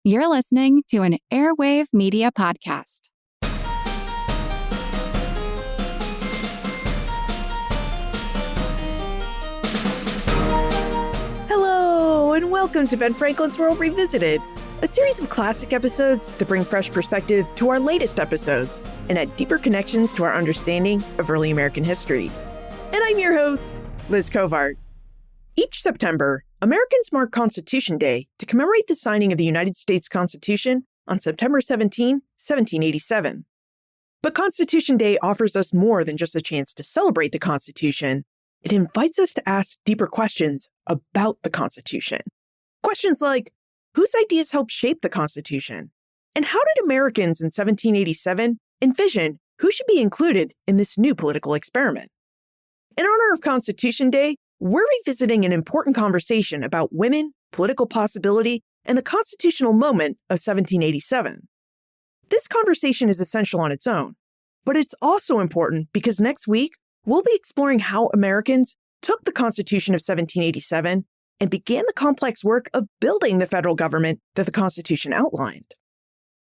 You're listening to an Airwave Media Podcast. Hello, and welcome to Ben Franklin's World Revisited, a series of classic episodes that bring fresh perspective to our latest episodes and add deeper connections to our understanding of early American history. And I'm your host, Liz Covart. Each September, Americans mark Constitution Day to commemorate the signing of the United States Constitution on September 17, 1787. But Constitution Day offers us more than just a chance to celebrate the Constitution. It invites us to ask deeper questions about the Constitution. Questions like, whose ideas helped shape the Constitution? And how did Americans in 1787 envision who should be included in this new political experiment? In honor of Constitution Day, we're revisiting an important conversation about women, political possibility, and the constitutional moment of 1787. This conversation is essential on its own, but it's also important because next week, we'll be exploring how Americans took the Constitution of 1787 and began the complex work of building the federal government that the Constitution outlined.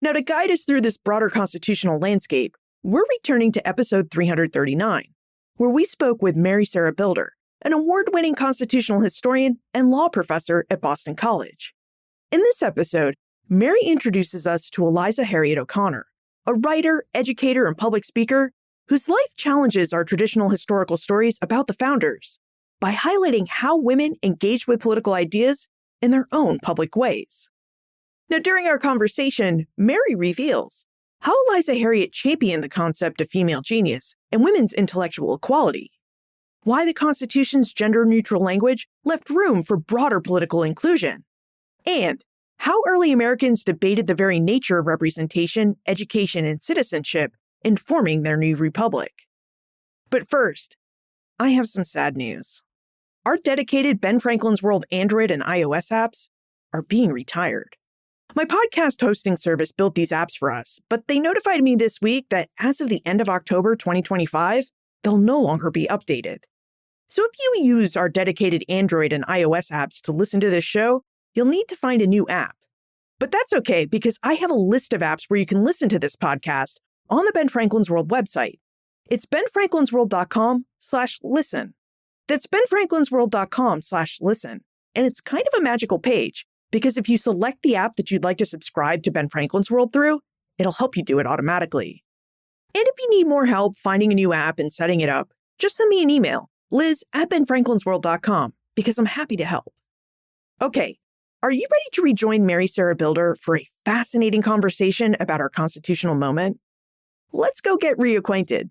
Now, to guide us through this broader constitutional landscape, we're returning to episode 339, where we spoke with Mary Sarah Bilder, an award-winning constitutional historian and law professor at Boston College. In this episode, Mary introduces us to Eliza Harriet O'Connor, a writer, educator, and public speaker whose life challenges our traditional historical stories about the founders by highlighting how women engaged with political ideas in their own public ways. Now, during our conversation, Mary reveals how Eliza Harriet championed the concept of female genius and women's intellectual equality, why the Constitution's gender-neutral language left room for broader political inclusion, and how early Americans debated the very nature of representation, education, and citizenship in forming their new republic. But first, I have some sad news. Our dedicated Ben Franklin's World Android and iOS apps are being retired. My podcast hosting service built these apps for us, but they notified me this week that as of the end of October 2025, they'll no longer be updated. So if you use our dedicated Android and iOS apps to listen to this show, you'll need to find a new app. But that's okay because I have a list of apps where you can listen to this podcast on the Ben Franklin's World website. It's benfranklinsworld.com/listen. That's benfranklinsworld.com/listen. And it's kind of a magical page because if you select the app that you'd like to subscribe to Ben Franklin's World through, it'll help you do it automatically. And if you need more help finding a new app and setting it up, just send me an email, liz@benfranklinsworld.com, because I'm happy to help. Okay, are you ready to rejoin Mary Sarah Bilder for a fascinating conversation about our constitutional moment? Let's go get reacquainted.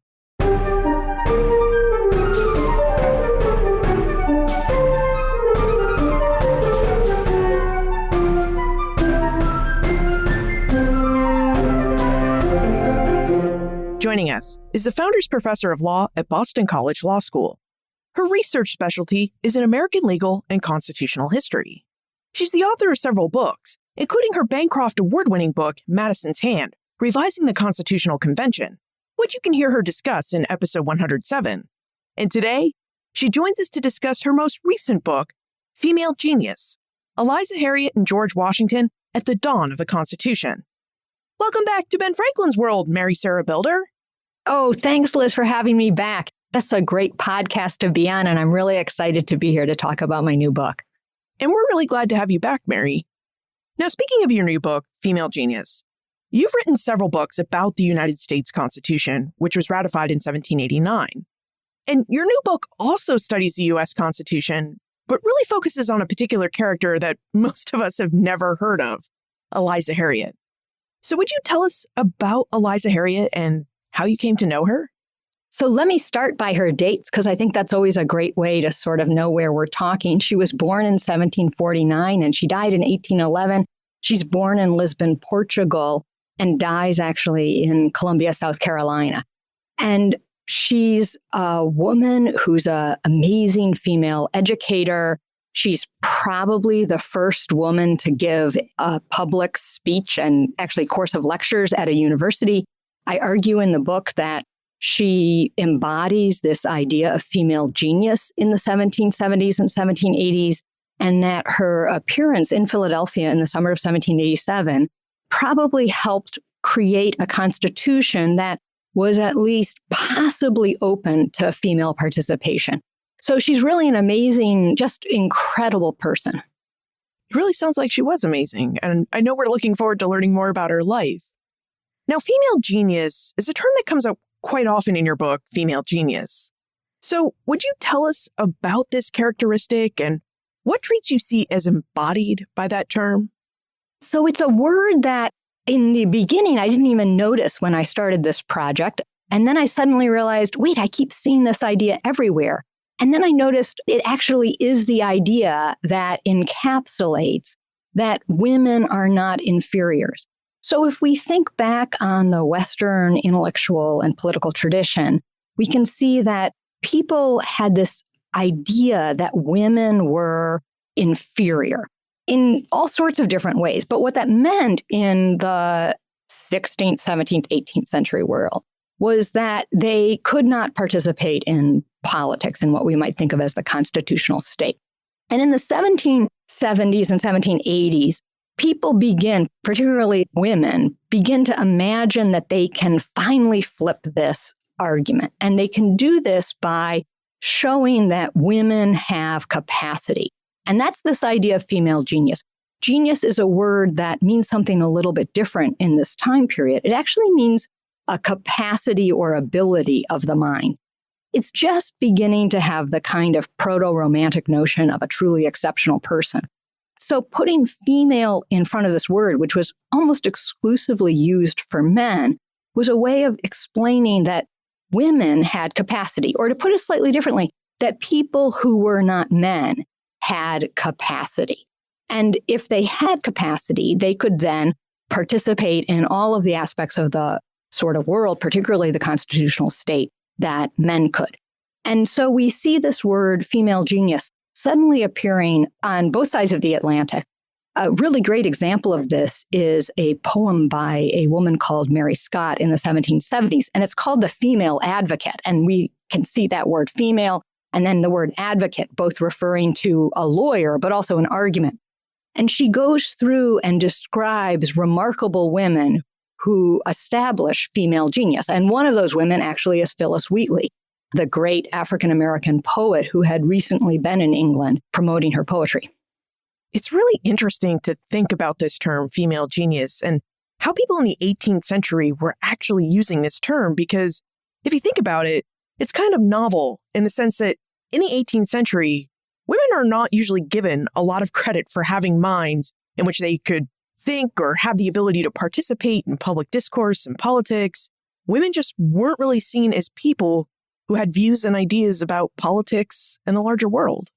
Joining us is the Founders Professor of Law at Boston College Law School. Her research specialty is in American legal and constitutional history. She's the author of several books, including her Bancroft Award-winning book, Madison's Hand, Revising the Constitutional Convention, which you can hear her discuss in episode 107. And today, she joins us to discuss her most recent book, Female Genius, Eliza Harriet and George Washington at the Dawn of the Constitution. Welcome back to Ben Franklin's World, Mary Sarah Bilder. Oh, thanks, Liz, for having me back. That's a great podcast to be on, and I'm really excited to be here to talk about my new book. And we're really glad to have you back, Mary. Now, speaking of your new book, Female Genius, you've written several books about the United States Constitution, which was ratified in 1789. And your new book also studies the U.S. Constitution, but really focuses on a particular character that most of us have never heard of, Eliza Harriet. So would you tell us about Eliza Harriet and how you came to know her? So let me start by her dates, because I think that's always a great way to sort of know where we're talking. She was born in 1749 and she died in 1811. She's born in Lisbon, Portugal, and dies actually in Columbia, South Carolina. And she's a woman who's an amazing female educator. She's probably the first woman to give a public speech and actually course of lectures at a university. I argue in the book that she embodies this idea of female genius in the 1770s and 1780s. and that her appearance in Philadelphia in the summer of 1787 probably helped create a constitution that was at least possibly open to female participation. So she's really an amazing, just incredible person. It really sounds like she was amazing, and I know we're looking forward to learning more about her life. Now, female genius is a term that comes up quite often in your book, Female Genius. So would you tell us about this characteristic and what traits you see as embodied by that term? So it's a word that in the beginning, I didn't even notice when I started this project. And then I suddenly realized, wait, I keep seeing this idea everywhere. And then I noticed it actually is the idea that encapsulates that women are not inferiors. So if we think back on the Western intellectual and political tradition, we can see that people had this idea that women were inferior in all sorts of different ways. But what that meant in the 16th, 17th, 18th century world was that they could not participate in politics in what we might think of as the constitutional state. And in the 1770s and 1780s, people begin, particularly women, begin to imagine that they can finally flip this argument. And they can do this by showing that women have capacity. And that's this idea of female genius. Genius is a word that means something a little bit different in this time period. It actually means a capacity or ability of the mind. It's just beginning to have the kind of proto-romantic notion of a truly exceptional person. So putting female in front of this word, which was almost exclusively used for men, was a way of explaining that women had capacity, or to put it slightly differently, that people who were not men had capacity. And if they had capacity, they could then participate in all of the aspects of the sort of world, particularly the constitutional state, that men could. And so we see this word female genius suddenly appearing on both sides of the Atlantic. A really great example of this is a poem by a woman called Mary Scott in the 1770s, and it's called The Female Advocate. And we can see that word female and then the word advocate, both referring to a lawyer, but also an argument. And she goes through and describes remarkable women who establish female genius. And one of those women actually is Phyllis Wheatley, the great African-American poet who had recently been in England promoting her poetry. It's really interesting to think about this term, female genius, and how people in the 18th century were actually using this term, because if you think about it, it's kind of novel in the sense that in the 18th century, women are not usually given a lot of credit for having minds in which they could think or have the ability to participate in public discourse and politics. Women just weren't really seen as people who had views and ideas about politics and the larger world.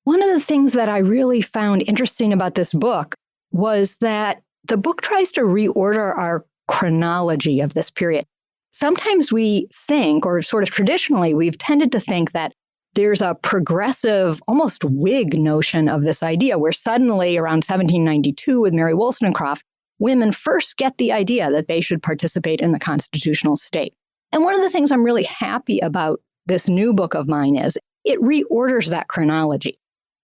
One of the things that I really found interesting about this book was that the book tries to reorder our chronology of this period. Sometimes we think, or sort of traditionally, we've tended to think that there's a progressive, almost Whig notion of this idea, where suddenly around 1792 with Mary Wollstonecraft, women first get the idea that they should participate in the constitutional state. And one of the things I'm really happy about this new book of mine is it reorders that chronology.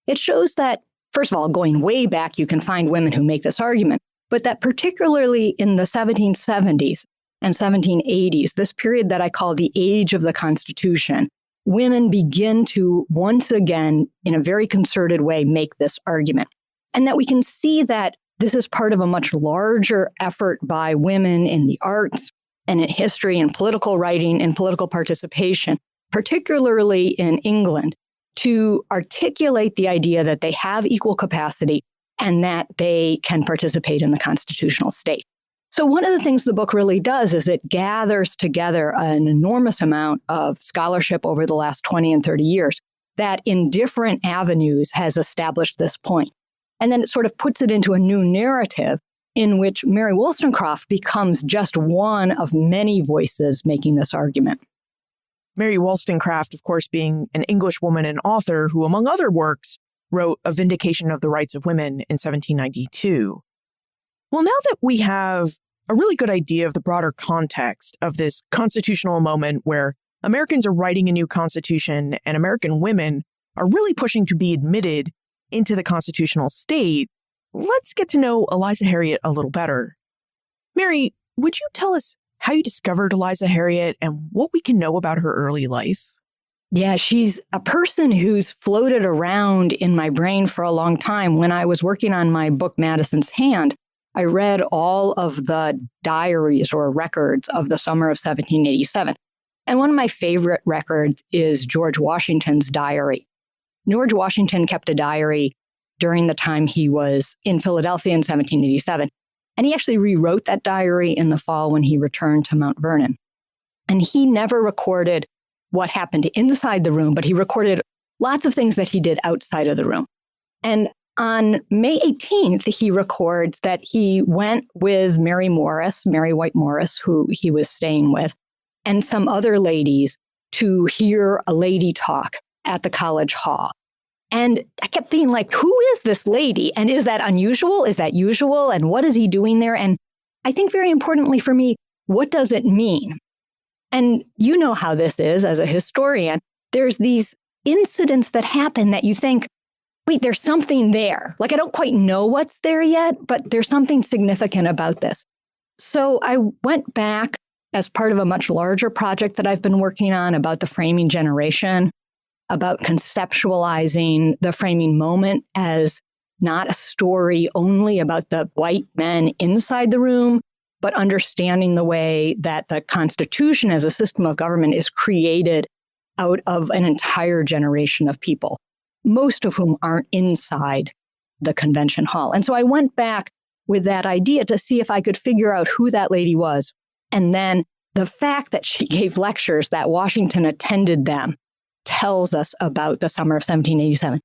It shows that, first of all, going way back, you can find women who make this argument, but that particularly in the 1770s and 1780s, this period that I call the age of the Constitution, women begin to once again, in a very concerted way, make this argument. And that we can see that this is part of a much larger effort by women in the arts and in history and political writing and political participation, particularly in England, to articulate the idea that they have equal capacity and that they can participate in the constitutional state. So one of the things the book really does is it gathers together an enormous amount of scholarship over the last 20 and 30 years that in different avenues has established this point. And then it sort of puts it into a new narrative in which Mary Wollstonecraft becomes just one of many voices making this argument. Mary Wollstonecraft, of course, being an English woman and author who, among other works, wrote A Vindication of the Rights of Women in 1792. Well, now that we have a really good idea of the broader context of this constitutional moment where Americans are writing a new constitution and American women are really pushing to be admitted into the constitutional state, let's get to know Eliza Harriet a little better. Mary, would you tell us how you discovered Eliza Harriet and what we can know about her early life? Yeah, she's a person who's floated around in my brain for a long time. When I was working on my book, Madison's Hand, I read all of the diaries or records of the summer of 1787. And one of my favorite records is George Washington's diary. George Washington kept a diary during the time he was in Philadelphia in 1787. And he actually rewrote that diary in the fall when he returned to Mount Vernon. And he never recorded what happened inside the room, but he recorded lots of things that he did outside of the room. And on May 18th, he records that he went with Mary White Morris, who he was staying with, and some other ladies to hear a lady talk at the college hall. And I kept thinking, like, who is this lady? And is that unusual? Is that usual? And what is he doing there? And I think very importantly for me, what does it mean? And you know how this is as a historian. There's these incidents that happen that you think, wait, there's something there. Like, I don't quite know what's there yet, but there's something significant about this. So I went back as part of a much larger project that I've been working on about the framing generation, about conceptualizing the framing moment as not a story only about the white men inside the room, but understanding the way that the Constitution as a system of government is created out of an entire generation of people, most of whom aren't inside the convention hall. And so I went back with that idea to see if I could figure out who that lady was. And then the fact that she gave lectures, that Washington attended them, tells us about the summer of 1787.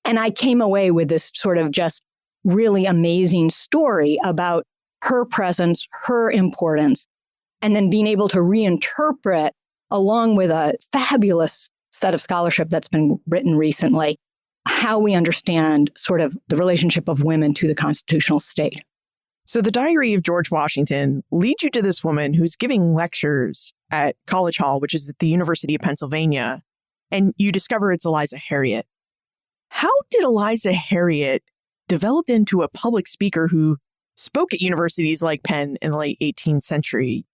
And I came away with this sort of just really amazing story about her presence, her importance, and then being able to reinterpret, along with a fabulous set of scholarship that's been written recently, how we understand sort of the relationship of women to the constitutional state. So the diary of George Washington leads you to this woman who's giving lectures at College Hall, which is at the University of Pennsylvania, and you discover it's Eliza Harriet. How did Eliza Harriet develop into a public speaker who spoke at universities like Penn in the late 18th century?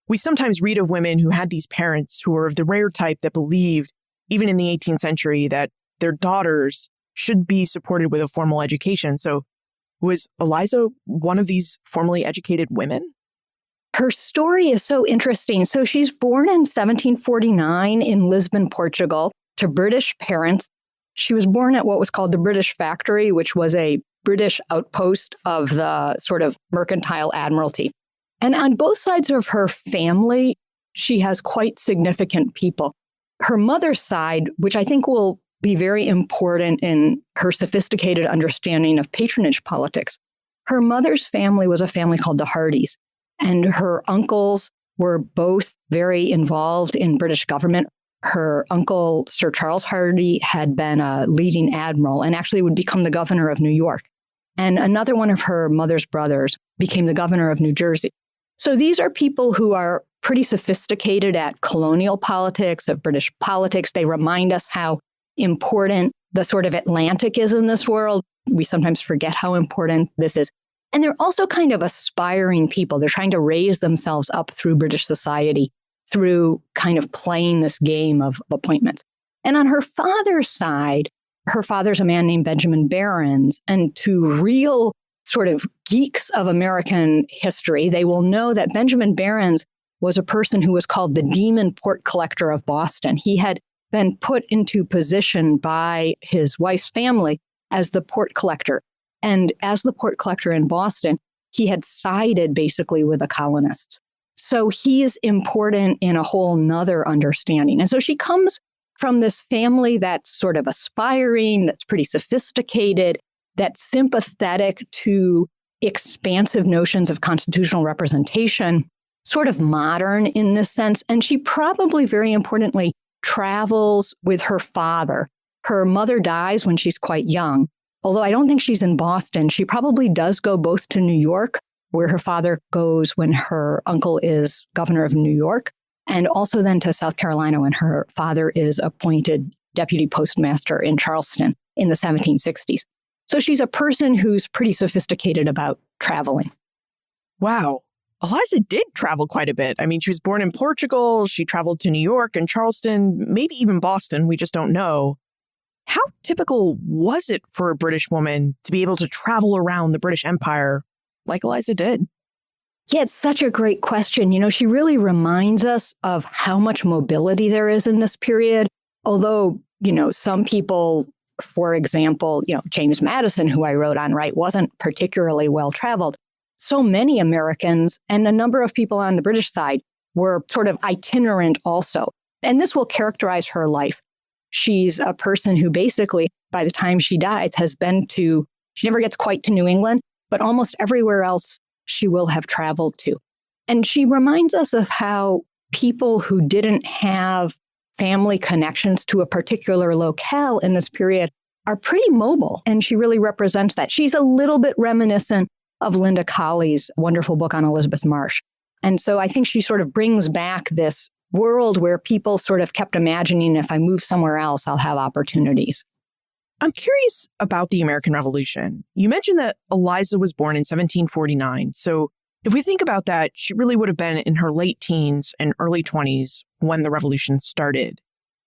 We sometimes read of women who had these parents who were of the rare type that believed, even in the 18th century, that their daughters should be supported with a formal education. So was Eliza one of these formally educated women? Her story is so interesting. So she's born in 1749 in Lisbon, Portugal, to British parents. She was born at what was called the British Factory, which was a British outpost of the sort of mercantile admiralty. And on both sides of her family, she has quite significant people. Her mother's side, which I think will be very important in her sophisticated understanding of patronage politics. Her mother's family was a family called the Hardys, and her uncles were both very involved in British government. Her uncle, Sir Charles Hardy, had been a leading admiral and actually would become the governor of New York. And another one of her mother's brothers became the governor of New Jersey. So these are people who are pretty sophisticated at colonial politics, of British politics. They remind us how important the sort of Atlantic is in this world. We sometimes forget how important this is. And they're also kind of aspiring people. They're trying to raise themselves up through British society, through kind of playing this game of appointments. And on her father's side, her father's a man named Benjamin Barons. And to real sort of geeks of American history, they will know that Benjamin Barons was a person who was called the Demon Port Collector of Boston. He had been put into position by his wife's family as the port collector. And as the port collector in Boston, he had sided basically with the colonists. So he is important in a whole nother understanding. And so she comes from this family that's sort of aspiring, that's pretty sophisticated, that's sympathetic to expansive notions of constitutional representation, sort of modern in this sense. And she probably, very importantly, travels with her father. Her mother dies when she's quite young. Although I don't think she's in Boston, she probably does go both to New York, where her father goes when her uncle is governor of New York, and also then to South Carolina when her father is appointed deputy postmaster in Charleston. in the 1760s. So she's a person who's pretty sophisticated about traveling. Wow. Eliza did travel quite a bit. I mean, she was born in Portugal. She traveled to New York and Charleston, maybe even Boston. We just don't know. How typical was it for a British woman to be able to travel around the British Empire like Eliza did? Yeah, it's such a great question. She really reminds us of how much mobility there is in this period. Although, some people, for example, James Madison, who I wrote on, right, wasn't particularly well traveled. So many Americans and a number of people on the British side were sort of itinerant also. And this will characterize her life. She's a person who basically, by the time she dies, she never gets quite to New England, but almost everywhere else she will have traveled to. And she reminds us of how people who didn't have family connections to a particular locale in this period are pretty mobile. And she really represents that. She's a little bit reminiscent of Linda Colley's wonderful book on Elizabeth Marsh. And so I think she sort of brings back this world where people sort of kept imagining, if I move somewhere else, I'll have opportunities. I'm curious about the American Revolution. You mentioned that Eliza was born in 1749. So if we think about that, she really would have been in her late teens and early 20s when the revolution started.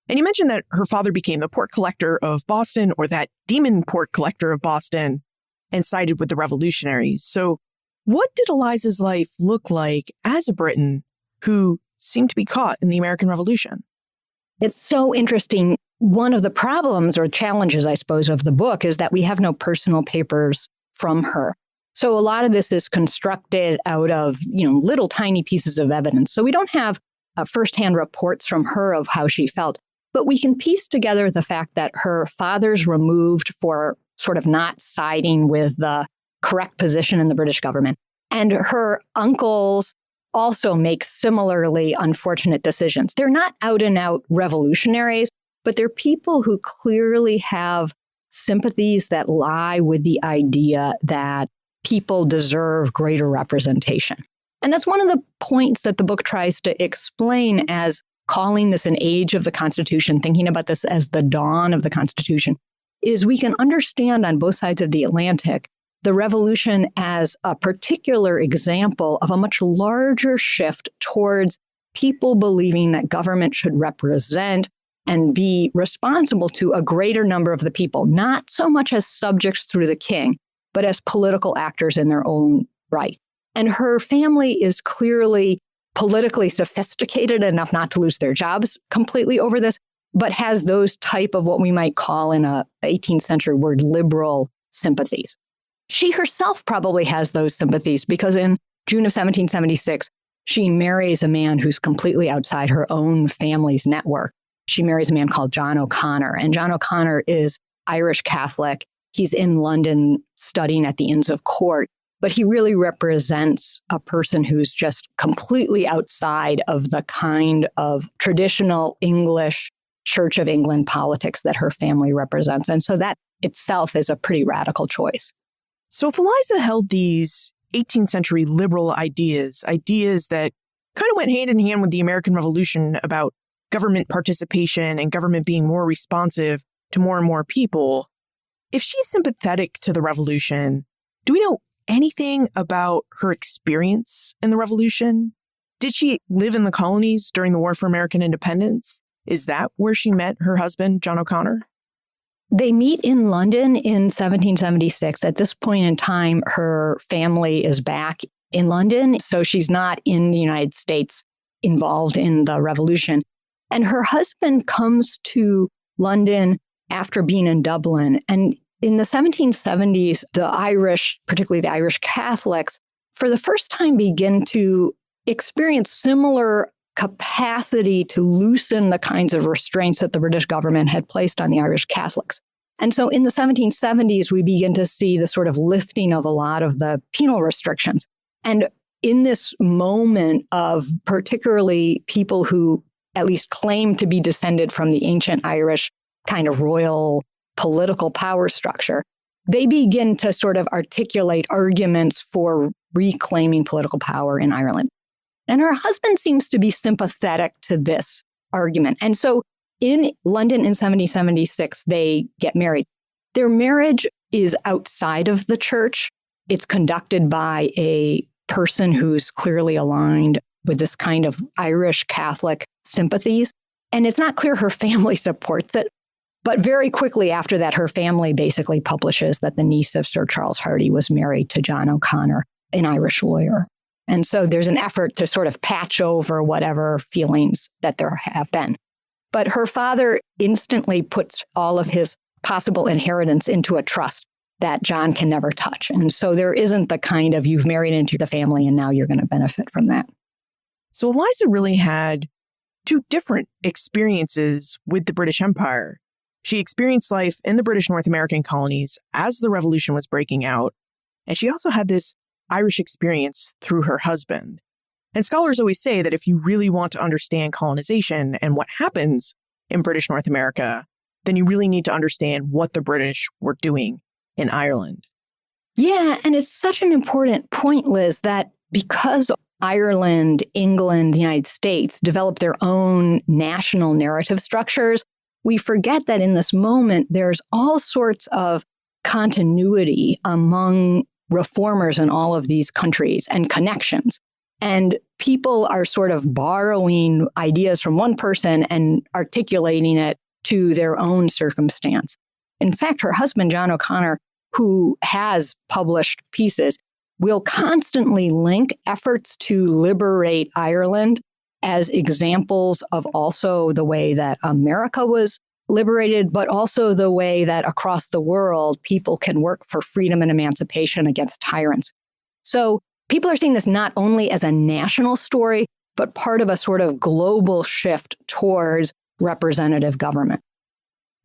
And you mentioned that her father became the port collector of Boston, or that demon port collector of Boston, and sided with the revolutionaries. So what did Eliza's life look like as a Briton who seemed to be caught in the American Revolution? It's so interesting. One of the problems or challenges, I suppose, of the book is that we have no personal papers from her. So a lot of this is constructed out of, little tiny pieces of evidence. So we don't have firsthand reports from her of how she felt, but we can piece together the fact that her father's removed for sort of not siding with the correct position in the British government. And her uncles also make similarly unfortunate decisions. They're not out and out revolutionaries, but they're people who clearly have sympathies that lie with the idea that people deserve greater representation. And that's one of the points that the book tries to explain as calling this an age of the Constitution, thinking about this as the dawn of the Constitution, is we can understand on both sides of the Atlantic the revolution as a particular example of a much larger shift towards people believing that government should represent and be responsible to a greater number of the people, not so much as subjects through the king, but as political actors in their own right. And her family is clearly politically sophisticated enough not to lose their jobs completely over this, but has those type of what we might call in a 18th century word, liberal sympathies. She herself probably has those sympathies because in June of 1776, she marries a man who's completely outside her own family's network. She marries a man called John O'Connor, and John O'Connor is Irish Catholic. He's in London studying at the Inns of Court, but he really represents a person who's just completely outside of the kind of traditional English Church of England politics that her family represents. And so that itself is a pretty radical choice. So if Eliza held these 18th century liberal ideas that kind of went hand in hand with the American Revolution about government participation and government being more responsive to more and more people, if she's sympathetic to the revolution, do we know anything about her experience in the revolution? Did she live in the colonies during the War for American Independence? Is that where she met her husband, John O'Connor? They meet in London in 1776. At this point in time, her family is back in London, so she's not in the United States involved in the revolution. And her husband comes to London after being in Dublin. And in the 1770s, the Irish, particularly the Irish Catholics, for the first time begin to experience similar capacity to loosen the kinds of restraints that the British government had placed on the Irish Catholics. And so in the 1770s, we begin to see the sort of lifting of a lot of the penal restrictions. And in this moment of particularly people who at least claim to be descended from the ancient Irish kind of royal political power structure, they begin to sort of articulate arguments for reclaiming political power in Ireland. And her husband seems to be sympathetic to this argument. And so in London in 1776, they get married. Their marriage is outside of the church. It's conducted by a person who's clearly aligned with this kind of Irish Catholic sympathies. And it's not clear her family supports it. But very quickly after that, her family basically publishes that the niece of Sir Charles Hardy was married to John O'Connor, an Irish lawyer. And so there's an effort to sort of patch over whatever feelings that there have been. But her father instantly puts all of his possible inheritance into a trust that John can never touch. And so there isn't the kind of you've married into the family and now you're going to benefit from that. So Eliza really had two different experiences with the British Empire. She experienced life in the British North American colonies as the revolution was breaking out. And she also had this Irish experience through her husband. And scholars always say that if you really want to understand colonization and what happens in British North America, then you really need to understand what the British were doing in Ireland. Yeah, and it's such an important point, Liz, that because Ireland, England, the United States developed their own national narrative structures, we forget that in this moment, there's all sorts of continuity among reformers in all of these countries and connections. And people are sort of borrowing ideas from one person and articulating it to their own circumstance. In fact, her husband, John O'Connor, who has published pieces, will constantly link efforts to liberate Ireland as examples of also the way that America was liberated, but also the way that across the world, people can work for freedom and emancipation against tyrants. So people are seeing this not only as a national story, but part of a sort of global shift towards representative government.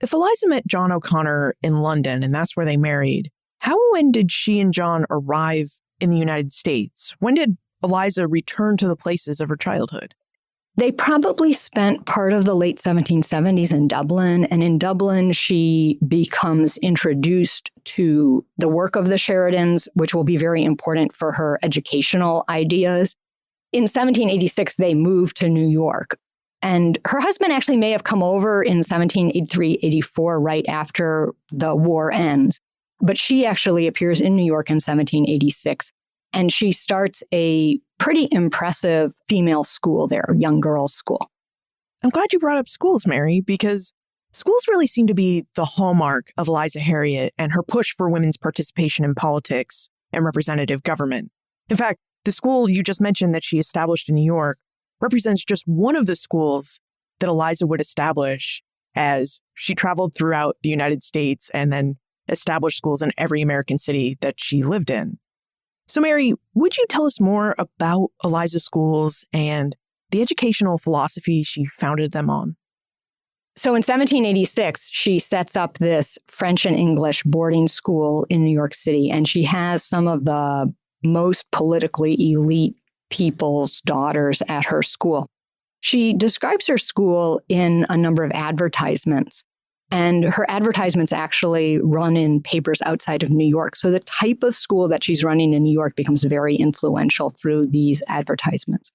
If Eliza met John O'Connor in London, and that's where they married, how and when did she and John arrive in the United States? When did Eliza return to the places of her childhood? They probably spent part of the late 1770s in Dublin. And in Dublin, she becomes introduced to the work of the Sheridans, which will be very important for her educational ideas. In 1786, they moved to New York. And her husband actually may have come over in 1783-84, right after the war ends. But she actually appears in New York in 1786. And she starts a pretty impressive female school there, young girls' school. I'm glad you brought up schools, Mary, because schools really seem to be the hallmark of Eliza Harriet and her push for women's participation in politics and representative government. In fact, the school you just mentioned that she established in New York represents just one of the schools that Eliza would establish as she traveled throughout the United States and then established schools in every American city that she lived in. So, Mary, would you tell us more about Eliza's schools and the educational philosophy she founded them on? So in 1786, she sets up this French and English boarding school in New York City, and she has some of the most politically elite people's daughters at her school. She describes her school in a number of advertisements. And her advertisements actually run in papers outside of New York. So the type of school that she's running in New York becomes very influential through these advertisements.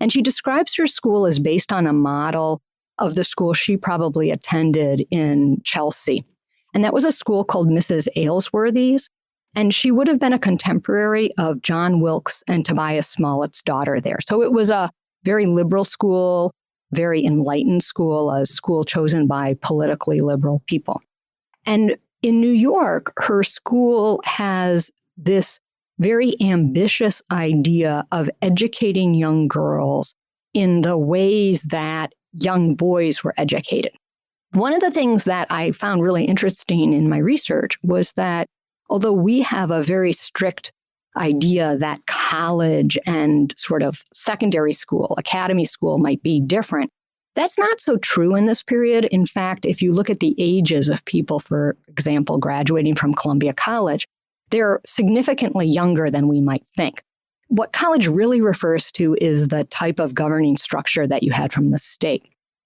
And she describes her school as based on a model of the school she probably attended in Chelsea. And that was a school called Mrs. Aylesworthy's. And she would have been a contemporary of John Wilkes and Tobias Smollett's daughter there. So it was a very liberal school, very enlightened school, a school chosen by politically liberal people. And in New York, her school has this very ambitious idea of educating young girls in the ways that young boys were educated. One of the things that I found really interesting in my research was that although we have a very strict idea that college and sort of secondary school, academy school might be different, that's not so true in this period. In fact, if you look at the ages of people, for example, graduating from Columbia College, they're significantly younger than we might think. What college really refers to is the type of governing structure that you had from the state.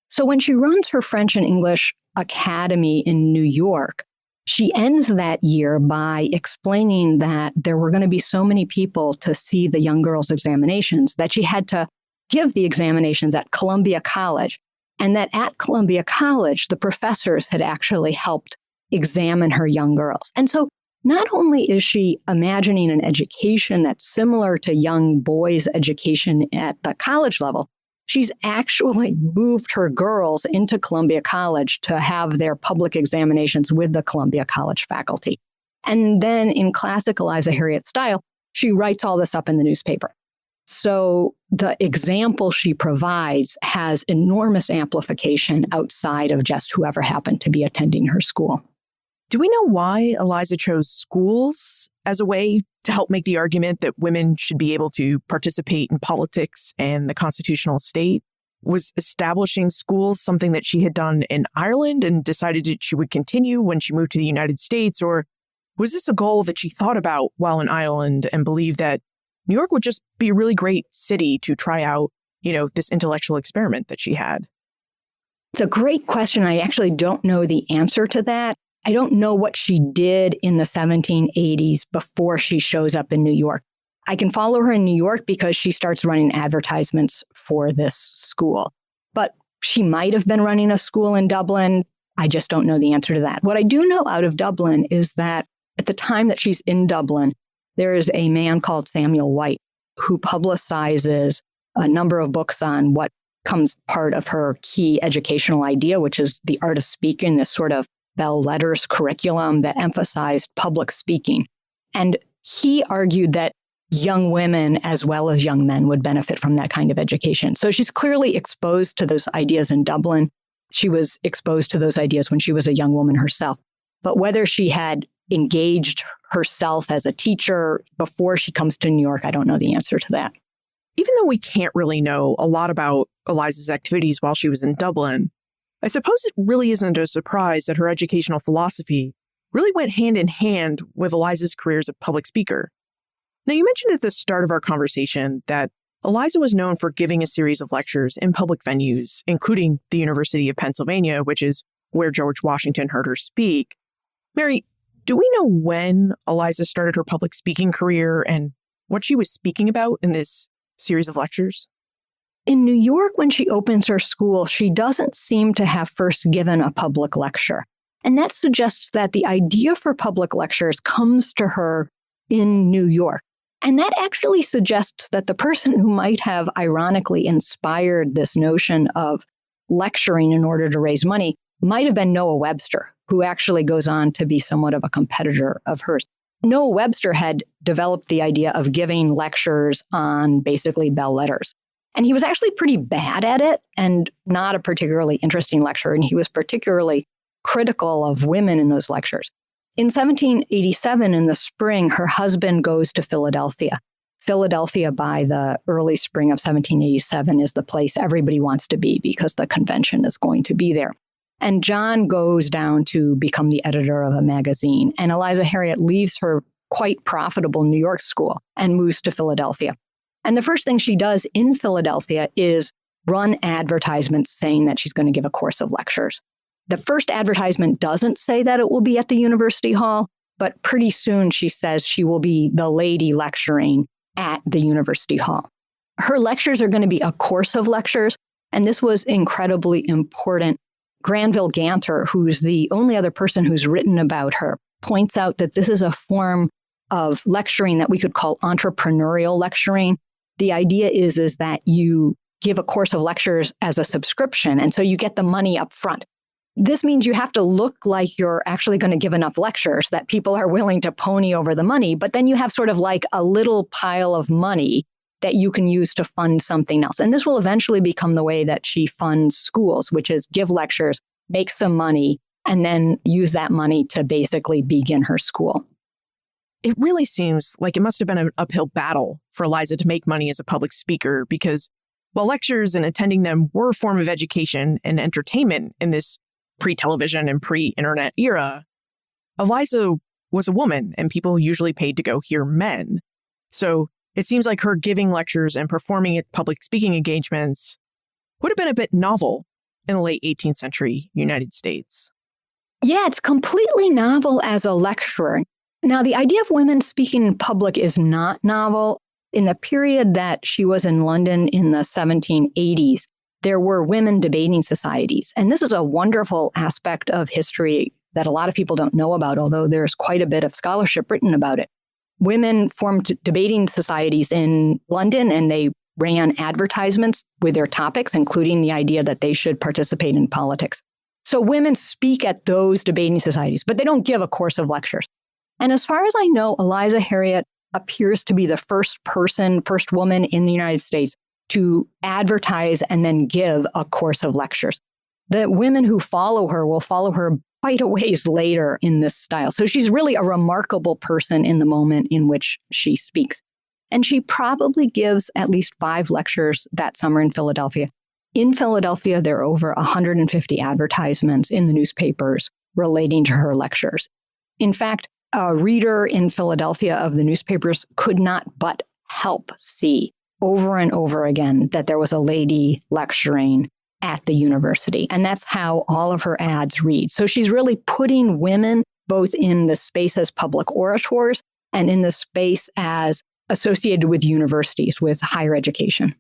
So when she runs her French and English academy in New York, she ends that year by explaining that there were going to be so many people to see the young girls' examinations that she had to give the examinations at Columbia College, and that at Columbia College, the professors had actually helped examine her young girls. And so not only is she imagining an education that's similar to young boys' education at the college level, she's actually moved her girls into Columbia College to have their public examinations with the Columbia College faculty. And then in classic Eliza Harriet style, she writes all this up in the newspaper. So the example she provides has enormous amplification outside of just whoever happened to be attending her school. Do we know why Eliza chose schools as a way to help make the argument that women should be able to participate in politics and the constitutional state? Was establishing schools something that she had done in Ireland and decided that she would continue when she moved to the United States? Or was this a goal that she thought about while in Ireland and believed that New York would just be a really great city to try out, this intellectual experiment that she had? It's a great question. I actually don't know the answer to that. I don't know what she did in the 1780s before she shows up in New York. I can follow her in New York because she starts running advertisements for this school. But she might have been running a school in Dublin. I just don't know the answer to that. What I do know out of Dublin is that at the time that she's in Dublin, there is a man called Samuel White who publicizes a number of books on what comes part of her key educational idea, which is the art of speaking, this sort of bell letters curriculum that emphasized public speaking. And he argued that young women as well as young men would benefit from that kind of education. So she's clearly exposed to those ideas in Dublin. She was exposed to those ideas when she was a young woman herself. But whether she had engaged herself as a teacher before she comes to New York, I don't know the answer to that. Even though we can't really know a lot about Eliza's activities while she was in Dublin, I suppose it really isn't a surprise that her educational philosophy really went hand in hand with Eliza's career as a public speaker. Now, you mentioned at the start of our conversation that Eliza was known for giving a series of lectures in public venues, including the University of Pennsylvania, which is where George Washington heard her speak. Mary, do we know when Eliza started her public speaking career and what she was speaking about in this series of lectures? In New York, when she opens her school, she doesn't seem to have first given a public lecture. And that suggests that the idea for public lectures comes to her in New York. And that actually suggests that the person who might have ironically inspired this notion of lecturing in order to raise money might have been Noah Webster, who actually goes on to be somewhat of a competitor of hers. Noah Webster had developed the idea of giving lectures on basically bell letters. And he was actually pretty bad at it and not a particularly interesting lecturer. And he was particularly critical of women in those lectures. In 1787, in the spring, her husband goes to Philadelphia. Philadelphia, by the early spring of 1787, is the place everybody wants to be because the convention is going to be there. And John goes down to become the editor of a magazine. And Eliza Harriet leaves her quite profitable New York school and moves to Philadelphia. And the first thing she does in Philadelphia is run advertisements saying that she's going to give a course of lectures. The first advertisement doesn't say that it will be at the University Hall, but pretty soon she says she will be the lady lecturing at the University Hall. Her lectures are going to be a course of lectures, and this was incredibly important. Granville Ganter, who's the only other person who's written about her, points out that this is a form of lecturing that we could call entrepreneurial lecturing. The idea is that you give a course of lectures as a subscription, and so you get the money up front. This means you have to look like you're actually going to give enough lectures that people are willing to pony over the money, but then you have sort of like a little pile of money that you can use to fund something else. And this will eventually become the way that she funds schools, which is give lectures, make some money, and then use that money to basically begin her school. It really seems like it must have been an uphill battle for Eliza to make money as a public speaker because while lectures and attending them were a form of education and entertainment in this pre-television and pre-internet era, Eliza was a woman and people usually paid to go hear men. So it seems like her giving lectures and performing at public speaking engagements would have been a bit novel in the late 18th century United States. Yeah, it's completely novel as a lecturer. Now, the idea of women speaking in public is not novel. In the period that she was in London in the 1780s, there were women debating societies. And this is a wonderful aspect of history that a lot of people don't know about, although there's quite a bit of scholarship written about it. Women formed debating societies in London, and they ran advertisements with their topics, including the idea that they should participate in politics. So women speak at those debating societies, but they don't give a course of lectures. And as far as I know, Eliza Harriet appears to be the first woman in the United States to advertise and then give a course of lectures. The women who follow her will follow her quite a ways later in this style. So she's really a remarkable person in the moment in which she speaks. And she probably gives at least 5 lectures that summer in Philadelphia. In Philadelphia, there are over 150 advertisements in the newspapers relating to her lectures. In fact, a reader in Philadelphia of the newspapers could not but help see over and over again that there was a lady lecturing at the university. And that's how all of her ads read. So she's really putting women both in the space as public orators and in the space as associated with universities, with higher education.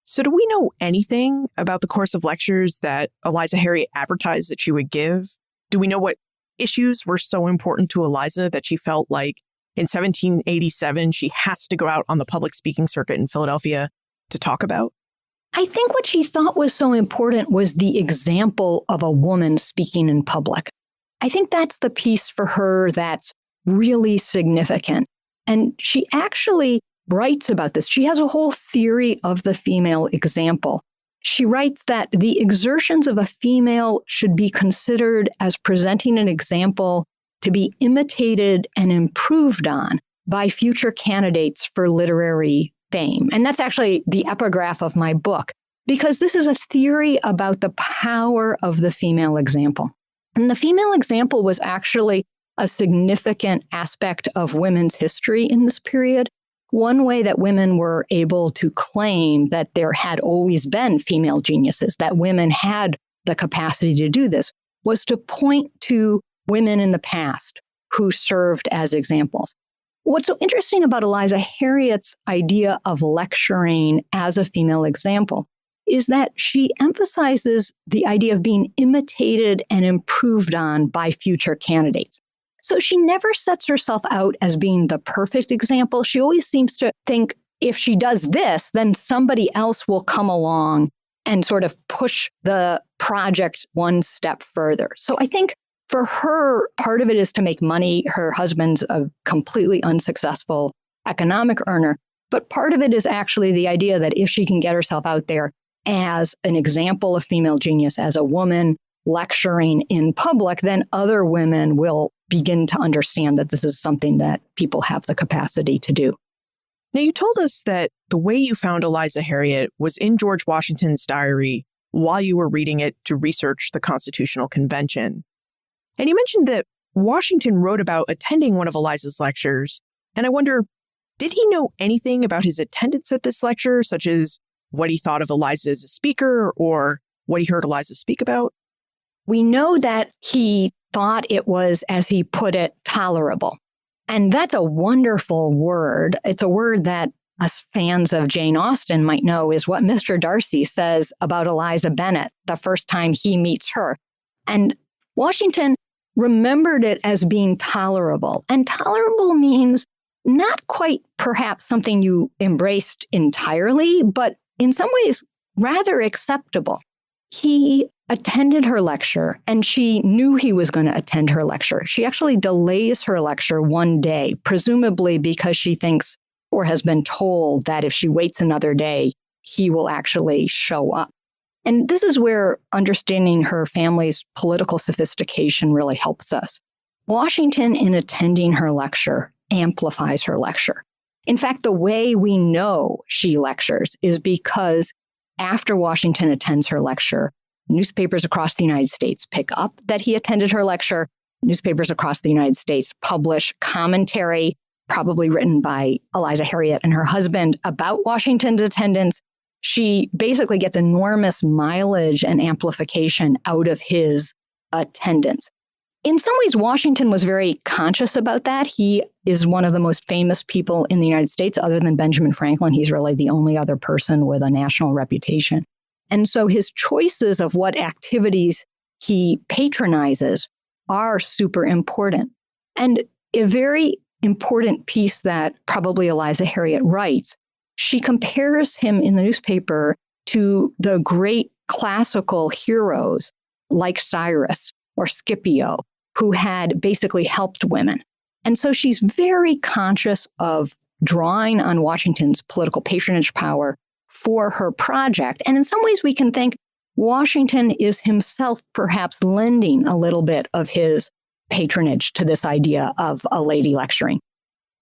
So do we know anything about the course of lectures that Eliza Harriet advertised that she would give? Do we know what issues were so important to Eliza that she felt like in 1787 she has to go out on the public speaking circuit in Philadelphia to talk about? I think what she thought was so important was the example of a woman speaking in public. I think that's the piece for her that's really significant. And she actually writes about this. She has a whole theory of the female example. She writes that the exertions of a female should be considered as presenting an example to be imitated and improved on by future candidates for literary fame. And that's actually the epigraph of my book, because this is a theory about the power of the female example. And the female example was actually a significant aspect of women's history in this period. One way that women were able to claim that there had always been female geniuses, that women had the capacity to do this, was to point to women in the past who served as examples. What's so interesting about Eliza Harriet's idea of lecturing as a female example is that she emphasizes the idea of being imitated and improved on by future candidates. So she never sets herself out as being the perfect example. She always seems to think if she does this, then somebody else will come along and sort of push the project one step further. So I think for her, part of it is to make money. Her husband's a completely unsuccessful economic earner. But part of it is actually the idea that if she can get herself out there as an example of female genius, as a woman lecturing in public, then other women will begin to understand that this is something that people have the capacity to do. Now, you told us that the way you found Eliza Harriet was in George Washington's diary while you were reading it to research the Constitutional Convention. And you mentioned that Washington wrote about attending one of Eliza's lectures. And I wonder, did he know anything about his attendance at this lecture, such as what he thought of Eliza as a speaker or what he heard Eliza speak about? We know that he thought it was, as he put it, tolerable. And that's a wonderful word. It's a word that us fans of Jane Austen might know is what Mr. Darcy says about Eliza Bennet the first time he meets her. And Washington remembered it as being tolerable. And tolerable means not quite perhaps something you embraced entirely, but in some ways rather acceptable. He attended her lecture, and she knew he was going to attend her lecture. She actually delays her lecture one day, presumably because she thinks or has been told that if she waits another day, he will actually show up. And this is where understanding her family's political sophistication really helps us. Washington, in attending her lecture, amplifies her lecture. In fact, the way we know she lectures is because after Washington attends her lecture, newspapers across the United States pick up that he attended her lecture. Newspapers across the United States publish commentary, probably written by Eliza Harriet and her husband, about Washington's attendance. She basically gets enormous mileage and amplification out of his attendance. In some ways, Washington was very conscious about that. He is one of the most famous people in the United States, other than Benjamin Franklin. He's really the only other person with a national reputation. And so his choices of what activities he patronizes are super important. And a very important piece that probably Eliza Harriet writes, she compares him in the newspaper to the great classical heroes like Cyrus or Scipio, who had basically helped women. And so she's very conscious of drawing on Washington's political patronage power for her project. And in some ways, we can think Washington is himself perhaps lending a little bit of his patronage to this idea of a lady lecturing.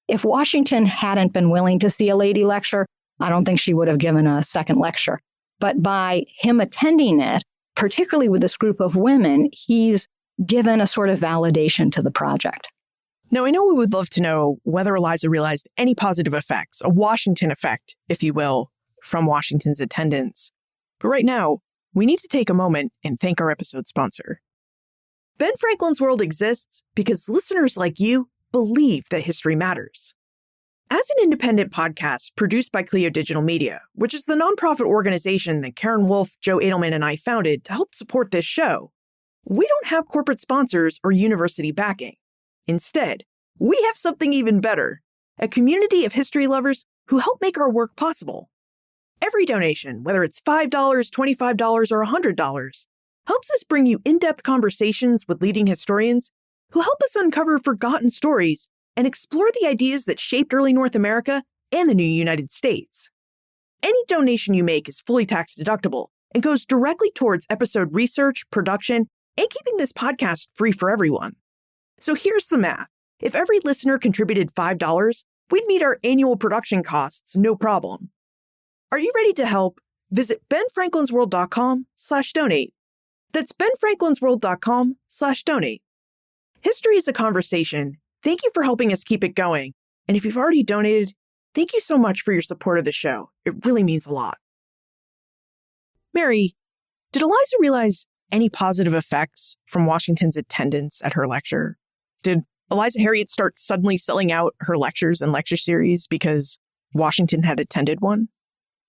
If Washington hadn't been willing to see a lady lecture, I don't think she would have given a second lecture. But by him attending it, particularly with this group of women, he's given a sort of validation to the project. Now, I know we would love to know whether Eliza realized any positive effects, a Washington effect, if you will, from Washington's attendance. But right now, we need to take a moment and thank our episode sponsor. Ben Franklin's World exists because listeners like you believe that history matters. As an independent podcast produced by Clio Digital Media, which is the nonprofit organization that Karen Wolf, Joe Edelman, and I founded to help support this show, we don't have corporate sponsors or university backing. Instead, we have something even better, a community of history lovers who help make our work possible. Every donation, whether it's $5, $25, or $100, helps us bring you in-depth conversations with leading historians who help us uncover forgotten stories and explore the ideas that shaped early North America and the new United States. Any donation you make is fully tax-deductible and goes directly towards episode research, production, and keeping this podcast free for everyone. So here's the math. If every listener contributed $5, we'd meet our annual production costs, no problem. Are you ready to help? Visit benfranklinsworld.com/donate. That's benfranklinsworld.com/donate. History is a conversation. Thank you for helping us keep it going. And if you've already donated, thank you so much for your support of the show. It really means a lot. Mary, did Eliza realize any positive effects from Washington's attendance at her lecture? Did Eliza Harriet start suddenly selling out her lectures and lecture series because Washington had attended one?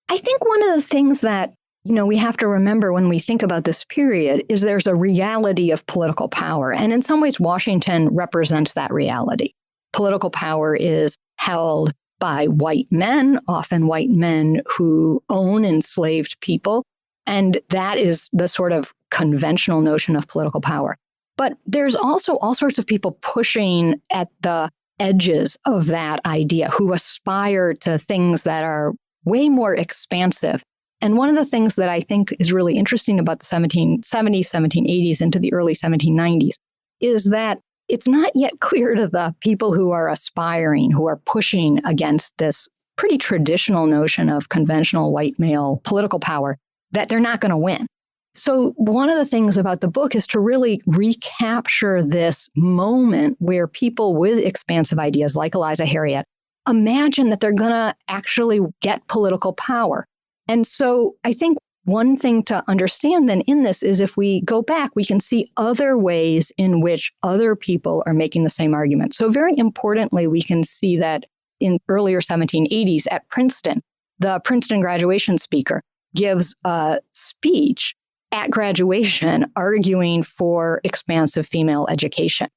I think one of the things that, we have to remember when we think about this period is there's a reality of political power. And in some ways, Washington represents that reality. Political power is held by white men, often white men who own enslaved people. And that is the sort of conventional notion of political power. But there's also all sorts of people pushing at the edges of that idea who aspire to things that are way more expansive. And one of the things that I think is really interesting about the 1770s, 1780s into the early 1790s is that it's not yet clear to the people who are aspiring, who are pushing against this pretty traditional notion of conventional white male political power, that they're not going to win. So one of the things about the book is to really recapture this moment where people with expansive ideas like Eliza Harriet imagine that they're going to actually get political power. And so I think one thing to understand then in this is if we go back, we can see other ways in which other people are making the same argument. So very importantly, we can see that in earlier 1780s at Princeton, the Princeton graduation speaker gives a speech at graduation arguing for expansive female education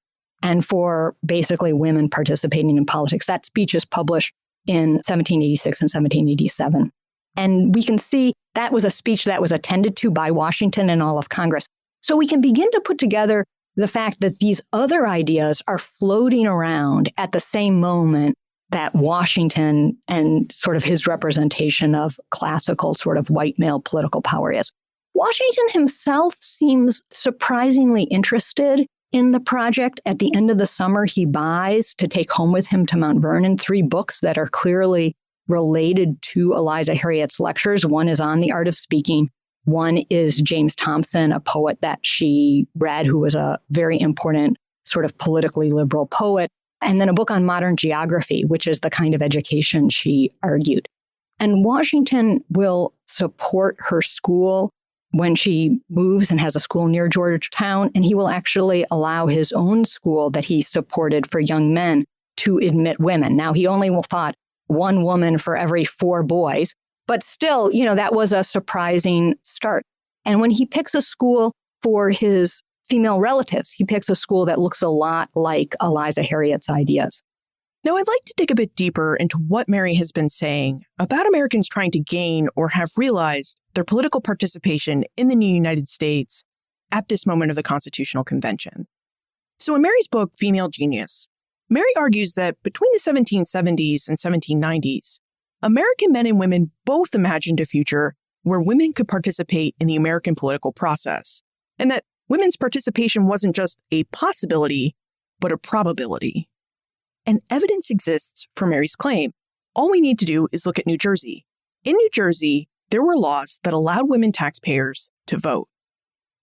and for basically women participating in politics. That speech is published in 1786 and 1787. And we can see that was a speech that was attended to by Washington and all of Congress. So we can begin to put together the fact that these other ideas are floating around at the same moment that Washington and sort of his representation of classical sort of white male political power is. Washington himself seems surprisingly interested in the project. At the end of the summer, he buys to take home with him to Mount Vernon 3 books that are clearly related to Eliza Harriet's lectures. One is on the art of speaking. One is James Thompson, a poet that she read, who was a very important sort of politically liberal poet. And then a book on modern geography, which is the kind of education she argued. And Washington will support her school when she moves and has a school near Georgetown. And he will actually allow his own school that he supported for young men to admit women. Now, he only thought 1 woman for every 4 boys. But still, that was a surprising start. And when he picks a school for his female relatives. He picks a school that looks a lot like Eliza Harriet's ideas. Now, I'd like to dig a bit deeper into what Mary has been saying about Americans trying to gain or have realized their political participation in the new United States at this moment of the Constitutional Convention. So in Mary's book, Female Genius, Mary argues that between the 1770s and 1790s, American men and women both imagined a future where women could participate in the American political process, and that women's participation wasn't just a possibility, but a probability. And evidence exists for Mary's claim. All we need to do is look at New Jersey. In New Jersey, there were laws that allowed women taxpayers to vote.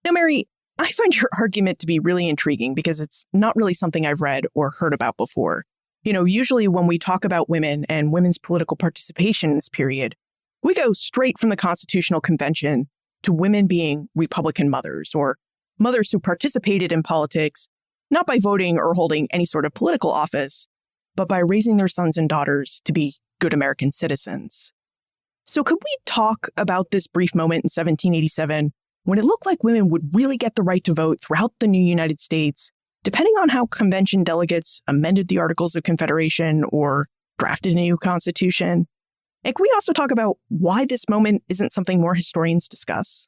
Now, Mary, I find your argument to be really intriguing because it's not really something I've read or heard about before. Usually when we talk about women and women's political participation in this period, we go straight from the Constitutional Convention to women being Republican mothers or mothers who participated in politics, not by voting or holding any sort of political office, but by raising their sons and daughters to be good American citizens. So could we talk about this brief moment in 1787 when it looked like women would really get the right to vote throughout the new United States, depending on how convention delegates amended the Articles of Confederation or drafted a new constitution? And can we also talk about why this moment isn't something more historians discuss?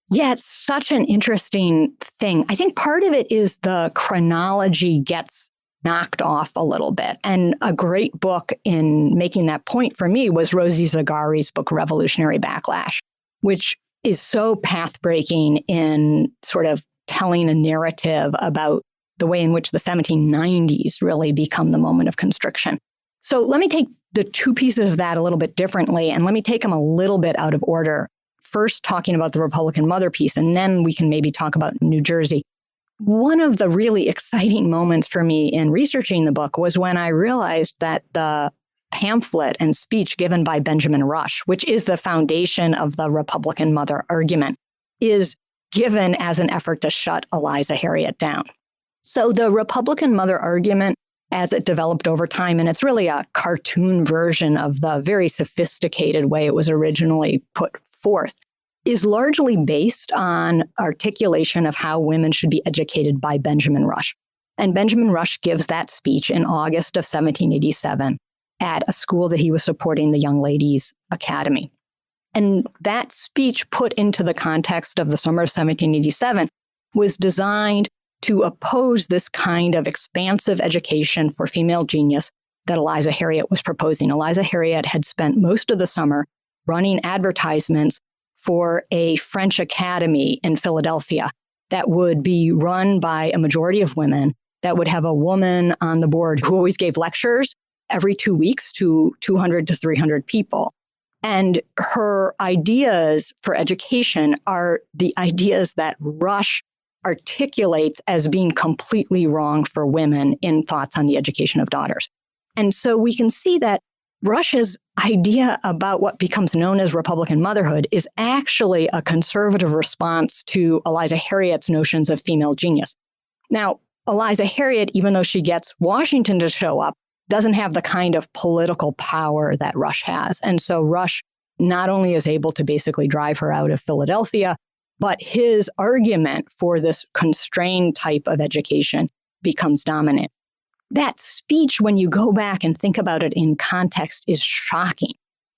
Yeah, it's such an interesting thing. I think part of it is the chronology gets knocked off a little bit. And a great book in making that point for me was Rosie Zagari's book, Revolutionary Backlash, which is so path-breaking in sort of telling a narrative about the way in which the 1790s really become the moment of constriction. So let me take the two pieces of that a little bit differently, and let me take them a little bit out of order. First, talking about the Republican mother piece, and then we can maybe talk about New Jersey. One of the really exciting moments for me in researching the book was when I realized that the pamphlet and speech given by Benjamin Rush, which is the foundation of the Republican mother argument, is given as an effort to shut Eliza Harriet down. So the Republican mother argument, as it developed over time, and it's really a cartoon version of the very sophisticated way it was originally put forth, is largely based on articulation of how women should be educated by Benjamin Rush. And Benjamin Rush gives that speech in August of 1787 at a school that he was supporting, the Young Ladies Academy. And that speech, put into the context of the summer of 1787, was designed to oppose this kind of expansive education for female genius that Eliza Harriet was proposing. Eliza Harriet had spent most of the summer running advertisements for a French academy in Philadelphia that would be run by a majority of women, that would have a woman on the board who always gave lectures every 2 weeks to 200 to 300 people. And her ideas for education are the ideas that Rush articulates as being completely wrong for women in thoughts on the education of daughters. And so we can see that Rush's idea about what becomes known as Republican motherhood is actually a conservative response to Eliza Harriet's notions of female genius. Now, Eliza Harriet, even though she gets Washington to show up, doesn't have the kind of political power that Rush has. And so Rush not only is able to basically drive her out of Philadelphia, but his argument for this constrained type of education becomes dominant. That speech, when you go back and think about it in context, is shocking.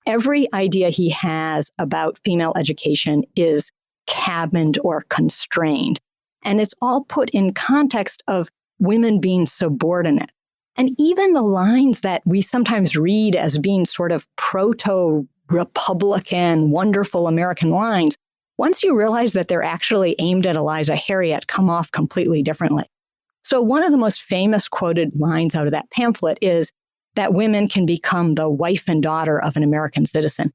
Every idea he has about female education is cabined or constrained. And it's all put in context of women being subordinate. And even the lines that we sometimes read as being sort of proto-Republican, wonderful American lines, once you realize that they're actually aimed at Eliza Harriet, come off completely differently. So one of the most famous quoted lines out of that pamphlet is that women can become the wife and daughter of an American citizen.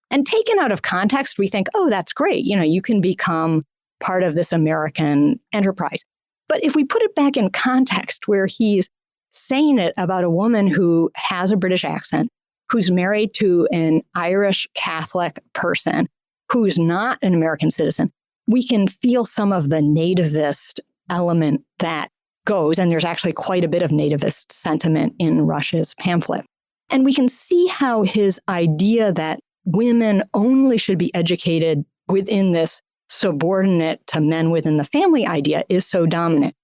And taken out of context, we think, oh, that's great. You can become part of this American enterprise. But if we put it back in context where he's saying it about a woman who has a British accent, who's married to an Irish Catholic person, who's not an American citizen, we can feel some of the nativist element that goes, and there's actually quite a bit of nativist sentiment in Rush's pamphlet. And we can see how his idea that women only should be educated within this subordinate to men within the family idea is so dominant.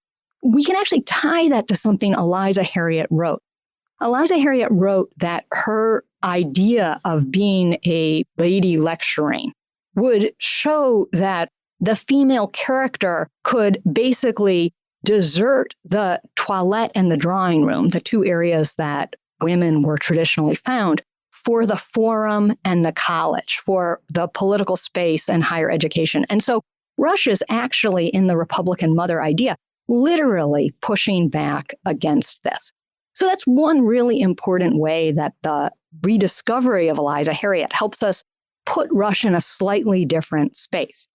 We can actually tie that to something Eliza Harriet wrote. Eliza Harriet wrote that her idea of being a lady lecturing would show that the female character could basically desert the toilette and the drawing room, the two areas that women were traditionally found, for the forum and the college, for the political space and higher education. And so Rush is actually, in the Republican mother idea, literally pushing back against this. So that's one really important way that the rediscovery of Eliza Harriet helps us put Rush in a slightly different space.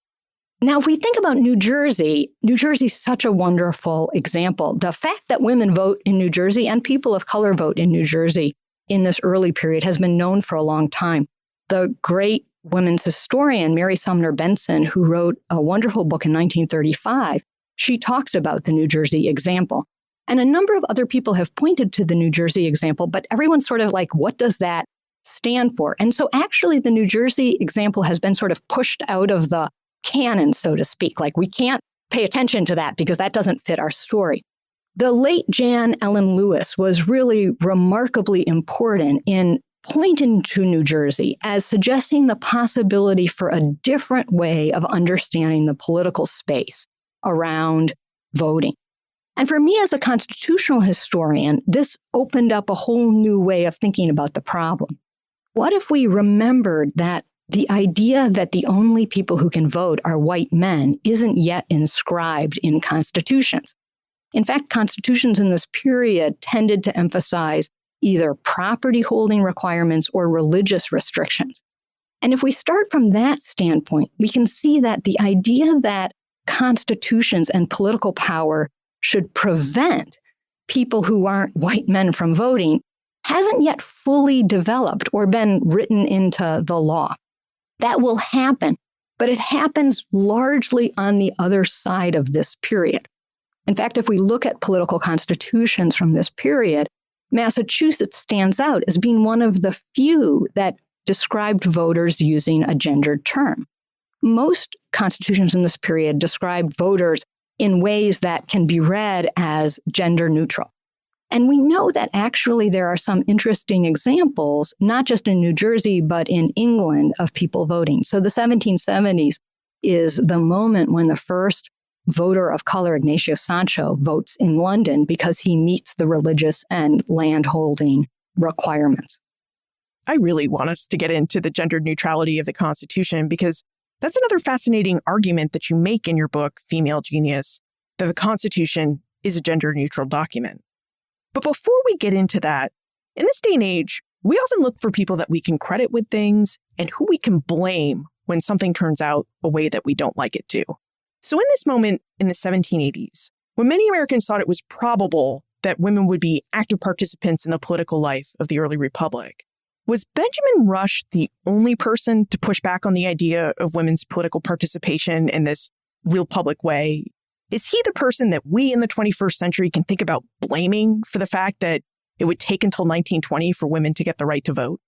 Now, if we think about New Jersey is such a wonderful example. The fact that women vote in New Jersey and people of color vote in New Jersey in this early period has been known for a long time. The great women's historian, Mary Sumner Benson, who wrote a wonderful book in 1935, she talks about the New Jersey example. And a number of other people have pointed to the New Jersey example, but everyone's sort of like, what does that stand for? And so actually the New Jersey example has been sort of pushed out of the canon, so to speak. Like, we can't pay attention to that because that doesn't fit our story. The late Jan Ellen Lewis was really remarkably important in pointing to New Jersey as suggesting the possibility for a different way of understanding the political space around voting. And for me as a constitutional historian, this opened up a whole new way of thinking about the problem. What if we remembered that the idea that the only people who can vote are white men isn't yet inscribed in constitutions? In fact, constitutions in this period tended to emphasize either property holding requirements or religious restrictions. And if we start from that standpoint, we can see that the idea that constitutions and political power should prevent people who aren't white men from voting hasn't yet fully developed or been written into the law. That will happen, but it happens largely on the other side of this period. In fact, if we look at political constitutions from this period, Massachusetts stands out as being one of the few that described voters using a gendered term. Most constitutions in this period described voters in ways that can be read as gender neutral. And we know that actually there are some interesting examples, not just in New Jersey, but in England, of people voting. So the 1770s is the moment when the first voter of color, Ignacio Sancho, votes in London because he meets the religious and landholding requirements. I really want us to get into the gender neutrality of the Constitution because that's another fascinating argument that you make in your book, Female Genius, that the Constitution is a gender-neutral document. But before we get into that, in this day and age, we often look for people that we can credit with things and who we can blame when something turns out a way that we don't like it to. So in this moment in the 1780s, when many Americans thought it was probable that women would be active participants in the political life of the early republic, was Benjamin Rush the only person to push back on the idea of women's political participation in this real public way? Is he the person that we in the 21st century can think about blaming for the fact that it would take until 1920 for women to get the right to vote?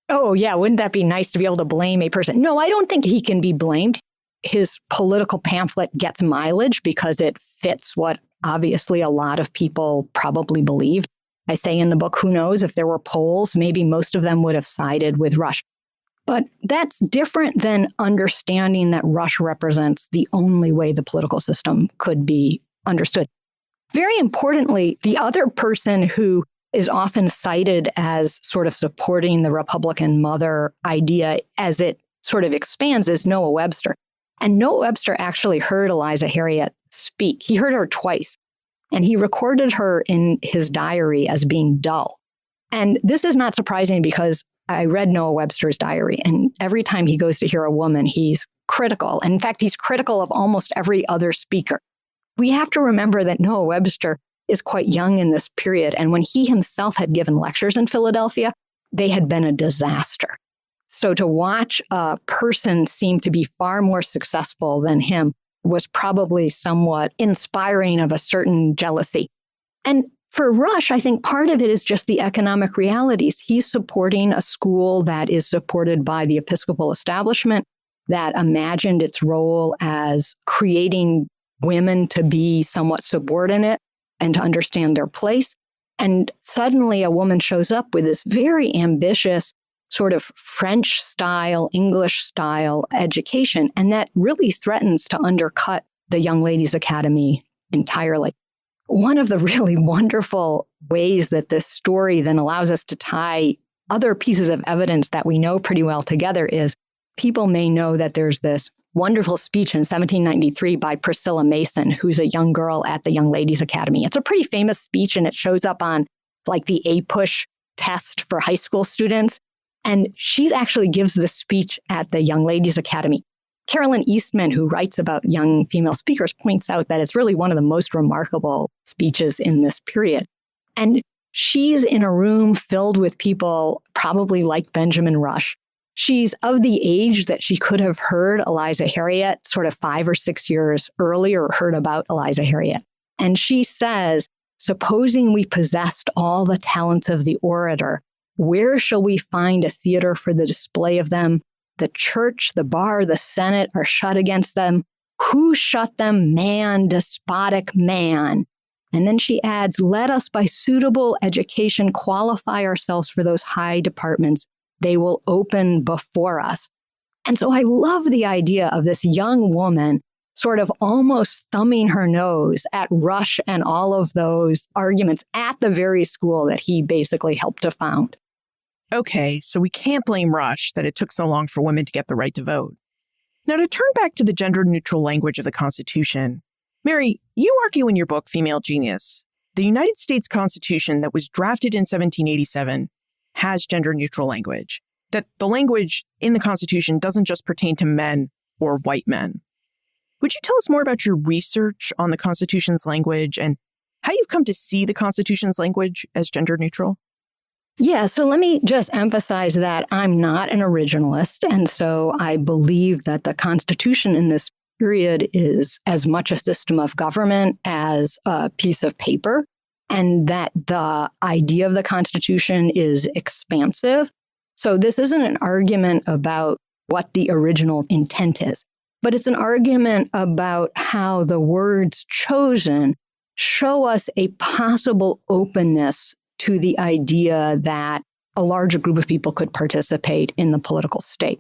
Oh, yeah. Wouldn't that be nice to be able to blame a person? No, I don't think he can be blamed. His political pamphlet gets mileage because it fits what obviously a lot of people probably believed. I say in the book, who knows, if there were polls, maybe most of them would have sided with Rush. But that's different than understanding that Rush represents the only way the political system could be understood. Very importantly, the other person who is often cited as sort of supporting the Republican mother idea as it sort of expands is Noah Webster. And Noah Webster actually heard Eliza Harriet speak. He heard her twice, and he recorded her in his diary as being dull. And this is not surprising because I read Noah Webster's diary, and every time he goes to hear a woman, he's critical. And in fact, he's critical of almost every other speaker. We have to remember that Noah Webster is quite young in this period. And when he himself had given lectures in Philadelphia, they had been a disaster. So to watch a person seem to be far more successful than him was probably somewhat inspiring of a certain jealousy. And for Rush, I think part of it is just the economic realities. He's supporting a school that is supported by the Episcopal establishment. that imagined its role as creating women to be somewhat subordinate and to understand their place. And suddenly a woman shows up with this very ambitious sort of French style, English style education. And that really threatens to undercut the Young Ladies Academy entirely. One of the really wonderful ways that this story then allows us to tie other pieces of evidence that we know pretty well together is people may know that there's this wonderful speech in 1793 by Priscilla Mason, who's a young girl at the Young Ladies Academy. It's a pretty famous speech, and it shows up on like the APUSH test for high school students. And she actually gives this speech at the Young Ladies Academy. Carolyn Eastman, who writes about young female speakers, points out that it's really one of the most remarkable speeches in this period. And she's in a room filled with people probably like Benjamin Rush. She's of the age that she could have heard Eliza Harriet sort of 5 or 6 years earlier, heard about Eliza Harriet. And she says, supposing we possessed all the talents of the orator, where shall we find a theater for the display of them? The church, the bar, the senate are shut against them. Who shut them? Man, despotic man. And then she adds, let us by suitable education qualify ourselves for those high departments. They will open before us. And so I love the idea of this young woman sort of almost thumbing her nose at Rush and all of those arguments at the very school that he basically helped to found. Okay, so we can't blame Rush that it took so long for women to get the right to vote. Now, to turn back to the gender-neutral language of the Constitution, Mary, you argue in your book, Female Genius, the United States Constitution that was drafted in 1787 has gender-neutral language, that the language in the Constitution doesn't just pertain to men or white men. Would you tell us more about your research on the Constitution's language and how you've come to see the Constitution's language as gender-neutral? Yeah, so let me just emphasize that I'm not an originalist. And so I believe that the Constitution in this period is as much a system of government as a piece of paper, and that the idea of the Constitution is expansive. So this isn't an argument about what the original intent is, but it's an argument about how the words chosen show us a possible openness to the idea that a larger group of people could participate in the political state.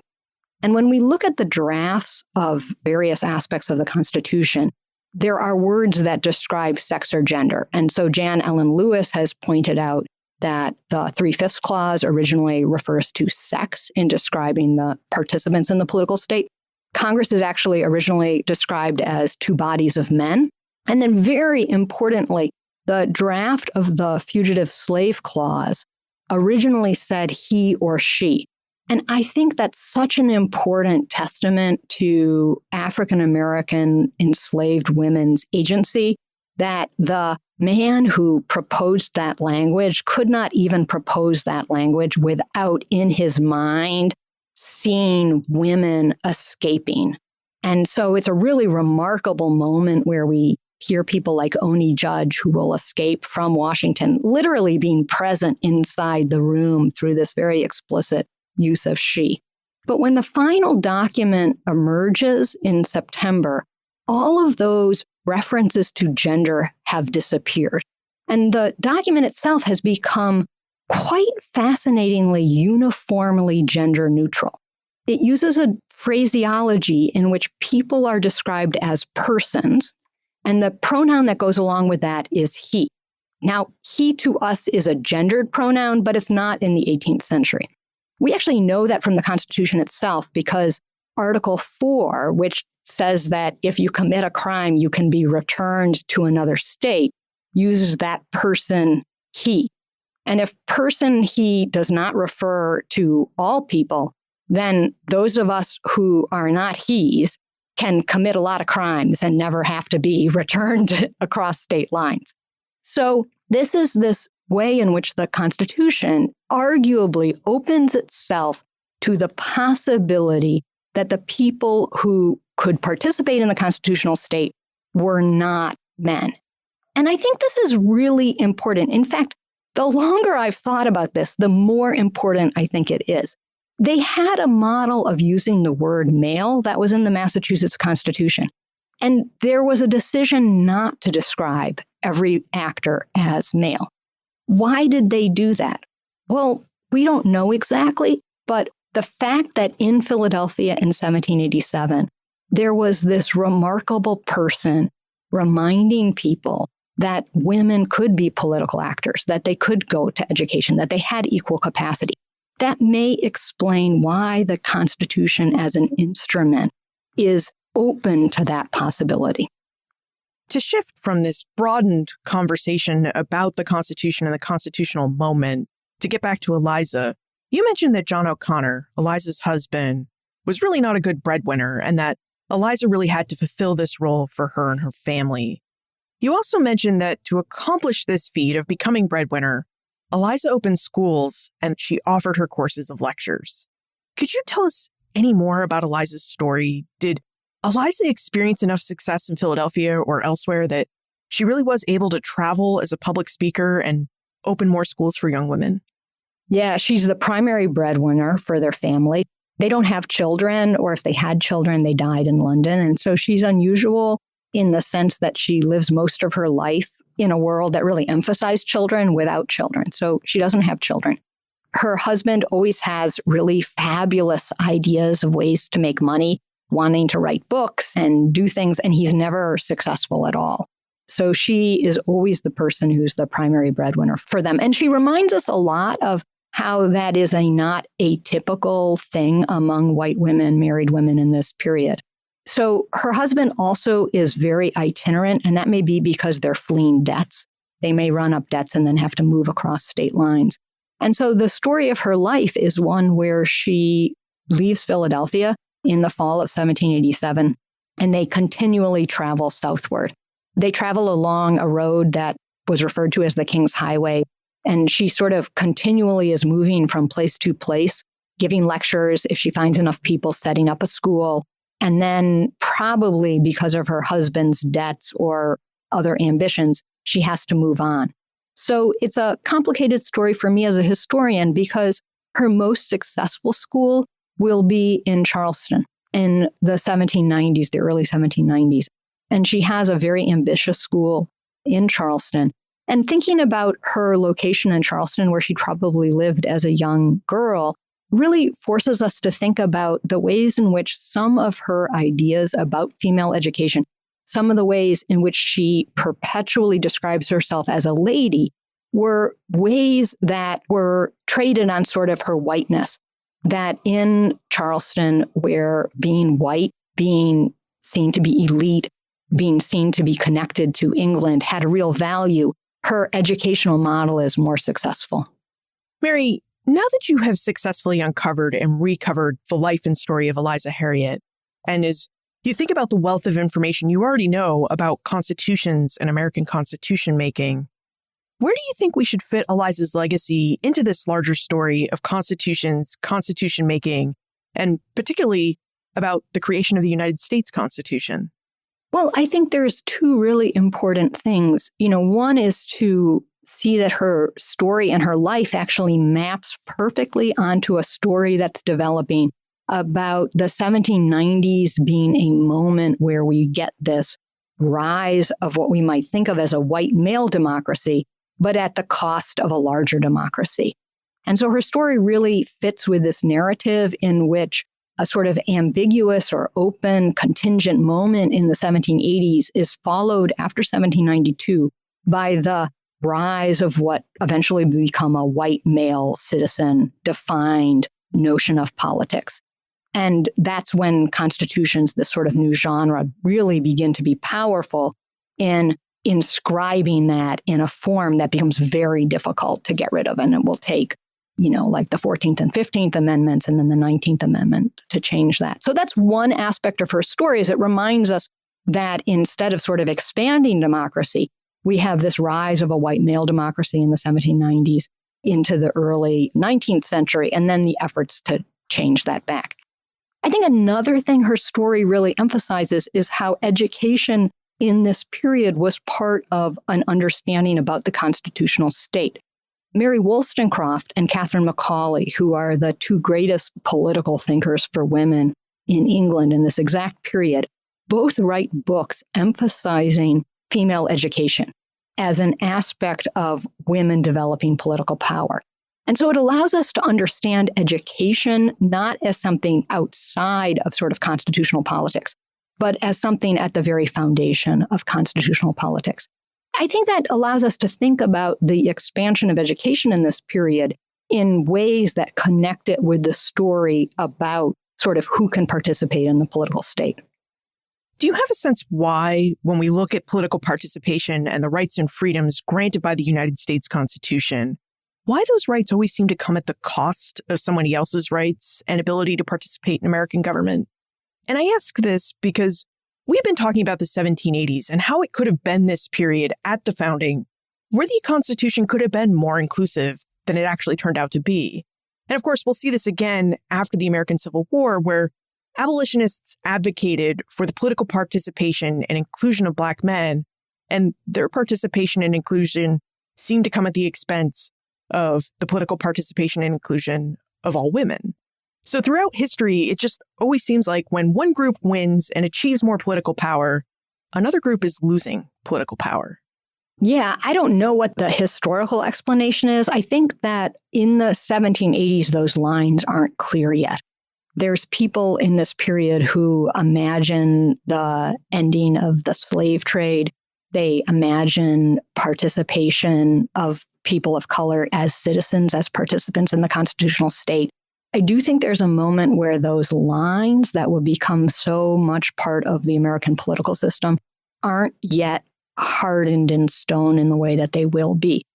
And when we look at the drafts of various aspects of the Constitution, there are words that describe sex or gender. And so Jan Ellen Lewis has pointed out that the 3/5 clause originally refers to sex in describing the participants in the political state. Congress is actually originally described as two bodies of men. And then very importantly, the draft of the Fugitive Slave Clause originally said he or she. And I think that's such an important testament to African American enslaved women's agency that the man who proposed that language could not even propose that language without, in his mind, seeing women escaping. And so it's a really remarkable moment where we hear people like Oni Judge, who will escape from Washington, literally being present inside the room through this very explicit use of she. But when the final document emerges in September, all of those references to gender have disappeared. And the document itself has become quite fascinatingly uniformly gender neutral. It uses a phraseology in which people are described as persons, and the pronoun that goes along with that is he. Now, he to us is a gendered pronoun, but it's not in the 18th century. We actually know that from the Constitution itself because Article 4, which says that if you commit a crime, you can be returned to another state, uses that person he. And if person he does not refer to all people, then those of us who are not he's can commit a lot of crimes and never have to be returned across state lines. So this is this way in which the Constitution arguably opens itself to the possibility that the people who could participate in the constitutional state were not men. And I think this is really important. In fact, the longer I've thought about this, the more important I think it is. They had a model of using the word male that was in the Massachusetts Constitution. And there was a decision not to describe every actor as male. Why did they do that? Well, we don't know exactly, but the fact that in Philadelphia in 1787, there was this remarkable person reminding people that women could be political actors, that they could go to education, that they had equal capacity. That may explain why the Constitution as an instrument is open to that possibility. To shift from this broadened conversation about the Constitution and the constitutional moment, to get back to Eliza, you mentioned that John O'Connor, Eliza's husband, was really not a good breadwinner and that Eliza really had to fulfill this role for her and her family. You also mentioned that to accomplish this feat of becoming breadwinner, Eliza opened schools and she offered her courses of lectures. Could you tell us any more about Eliza's story? Did Eliza experience enough success in Philadelphia or elsewhere that she really was able to travel as a public speaker and open more schools for young women? Yeah, she's the primary breadwinner for their family. They don't have children, or if they had children, they died in London. And so she's unusual in the sense that she lives most of her life in a world that really emphasized children without children. So she doesn't have children. Her husband always has really fabulous ideas of ways to make money, wanting to write books and do things, and he's never successful at all. So she is always the person who's the primary breadwinner for them. And she reminds us a lot of how that is a not atypical thing among white women, married women in this period. So her husband also is very itinerant, and that may be because they're fleeing debts. They may run up debts and then have to move across state lines. And so the story of her life is one where she leaves Philadelphia in the fall of 1787, and they continually travel southward. They travel along a road that was referred to as the King's Highway, and she sort of continually is moving from place to place, giving lectures, if she finds enough people, setting up a school, and then probably because of her husband's debts or other ambitions, she has to move on. So it's a complicated story for me as a historian because her most successful school will be in Charleston in the 1790s, the early 1790s. And she has a very ambitious school in Charleston. And thinking about her location in Charleston, where she probably lived as a young girl, really forces us to think about the ways in which some of her ideas about female education, some of the ways in which she perpetually describes herself as a lady, were ways that were traded on sort of her whiteness. That in Charleston, where being white, being seen to be elite, being seen to be connected to England had a real value, her educational model is more successful. Mary, now that you have successfully uncovered and recovered the life and story of Eliza Harriet, and as you think about the wealth of information you already know about constitutions and American constitution making, where do you think we should fit Eliza's legacy into this larger story of constitutions, constitution making, and particularly about the creation of the United States Constitution? Well, I think there's two really important things. One is to see that her story and her life actually maps perfectly onto a story that's developing about the 1790s being a moment where we get this rise of what we might think of as a white male democracy, but at the cost of a larger democracy. And so her story really fits with this narrative in which a sort of ambiguous or open contingent moment in the 1780s is followed after 1792 by the rise of what eventually would become a white male citizen defined notion of politics. And that's when constitutions, this sort of new genre, really begin to be powerful in inscribing that in a form that becomes very difficult to get rid of. And it will take like the 14th and 15th Amendments and then the 19th Amendment to change that. So that's one aspect of her story, is it reminds us that instead of sort of expanding democracy, we have this rise of a white male democracy in the 1790s into the early 19th century, and then the efforts to change that back. I think another thing her story really emphasizes is how education in this period was part of an understanding about the constitutional state. Mary Wollstonecraft and Catherine Macaulay, who are the two greatest political thinkers for women in England in this exact period, both write books emphasizing female education as an aspect of women developing political power. And so it allows us to understand education not as something outside of sort of constitutional politics, but as something at the very foundation of constitutional politics. I think that allows us to think about the expansion of education in this period in ways that connect it with the story about sort of who can participate in the political state. Do you have a sense why, when we look at political participation and the rights and freedoms granted by the United States Constitution, why those rights always seem to come at the cost of somebody else's rights and ability to participate in American government? And I ask this because we've been talking about the 1780s and how it could have been this period at the founding where the Constitution could have been more inclusive than it actually turned out to be. And of course, we'll see this again after the American Civil War, where abolitionists advocated for the political participation and inclusion of Black men, and their participation and inclusion seemed to come at the expense of the political participation and inclusion of all women. So throughout history, it just always seems like when one group wins and achieves more political power, another group is losing political power. Yeah, I don't know what the historical explanation is. I think that in the 1780s, those lines aren't clear yet. There's people in this period who imagine the ending of the slave trade. They imagine participation of people of color as citizens, as participants in the constitutional state. I do think there's a moment where those lines that would become so much part of the American political system aren't yet hardened in stone in the way that they will be.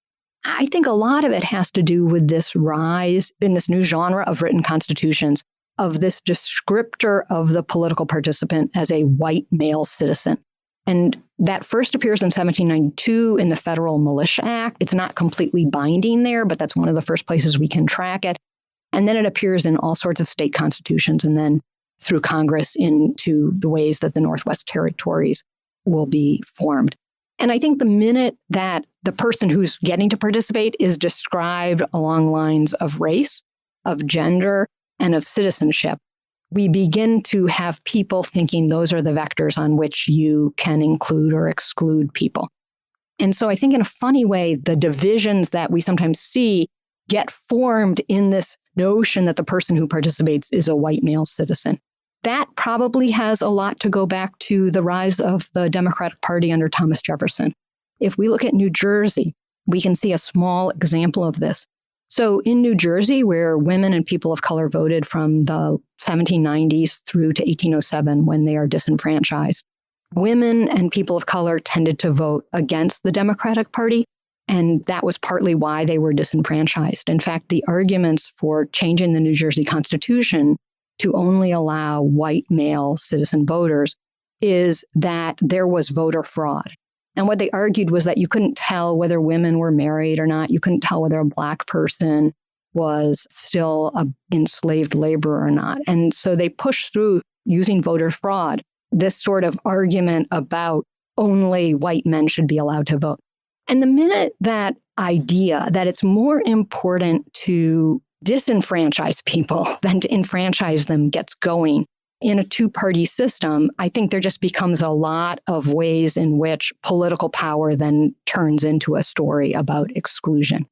I think a lot of it has to do with this rise in this new genre of written constitutions, of this descriptor of the political participant as a white male citizen. And that first appears in 1792 in the Federal Militia Act. It's not completely binding there, but that's one of the first places we can track it. And then it appears in all sorts of state constitutions and then through Congress into the ways that the Northwest Territories will be formed. And I think the minute that the person who's getting to participate is described along lines of race, of gender, and of citizenship, we begin to have people thinking those are the vectors on which you can include or exclude people. And so I think in a funny way, the divisions that we sometimes see get formed in this notion that the person who participates is a white male citizen. That probably has a lot to go back to the rise of the Democratic Party under Thomas Jefferson. If we look at New Jersey, we can see a small example of this. So in New Jersey, where women and people of color voted from the 1790s through to 1807 when they are disenfranchised, women and people of color tended to vote against the Democratic Party. And that was partly why they were disenfranchised. In fact, the arguments for changing the New Jersey Constitution to only allow white male citizen voters is that there was voter fraud. And what they argued was that you couldn't tell whether women were married or not. You couldn't tell whether a Black person was still an enslaved laborer or not. And so they pushed through, using voter fraud, this sort of argument about only white men should be allowed to vote. And the minute that idea that it's more important to disenfranchise people than to enfranchise them gets going in a two-party system, I think there just becomes a lot of ways in which political power then turns into a story about exclusion.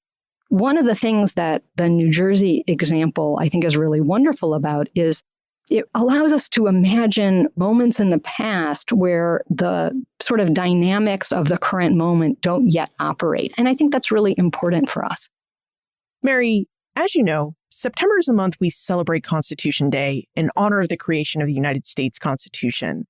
One of the things that the New Jersey example I think is really wonderful about is it allows us to imagine moments in the past where the sort of dynamics of the current moment don't yet operate. And I think that's really important for us. Mary, as you know, September is the month we celebrate Constitution Day in honor of the creation of the United States Constitution.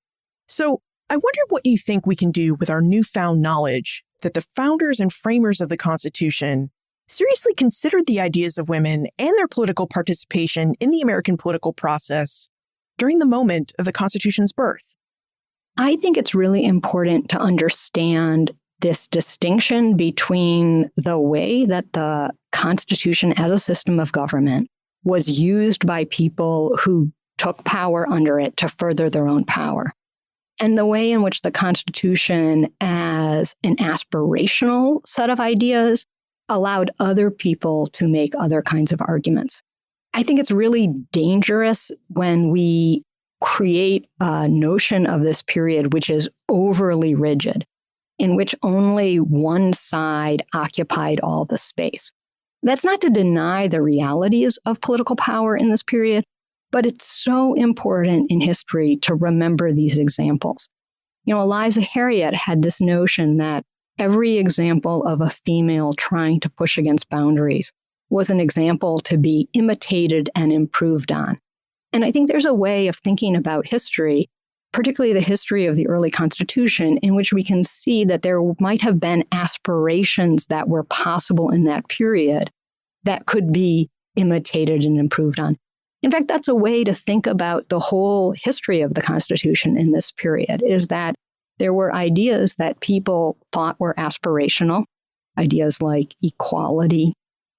So I wonder what you think we can do with our newfound knowledge that the founders and framers of the Constitution seriously considered the ideas of women and their political participation in the American political process during the moment of the Constitution's birth. I think it's really important to understand this distinction between the way that the Constitution as a system of government was used by people who took power under it to further their own power, and the way in which the Constitution as an aspirational set of ideas allowed other people to make other kinds of arguments. I think it's really dangerous when we create a notion of this period which is overly rigid, in which only one side occupied all the space. That's not to deny the realities of political power in this period, but it's so important in history to remember these examples. Eliza Harriet had this notion that every example of a female trying to push against boundaries was an example to be imitated and improved on. And I think there's a way of thinking about history, particularly the history of the early Constitution, in which we can see that there might have been aspirations that were possible in that period that could be imitated and improved on. In fact, that's a way to think about the whole history of the Constitution in this period, is that there were ideas that people thought were aspirational, ideas like equality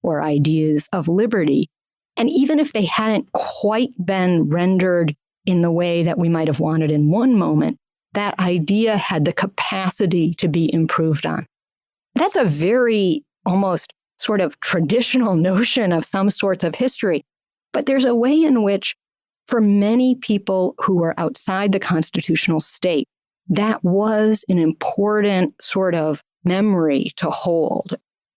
or ideas of liberty. And even if they hadn't quite been rendered in the way that we might have wanted in one moment, that idea had the capacity to be improved on. That's a very almost sort of traditional notion of some sorts of history. But there's a way in which, for many people who were outside the constitutional state, that was an important sort of memory to hold.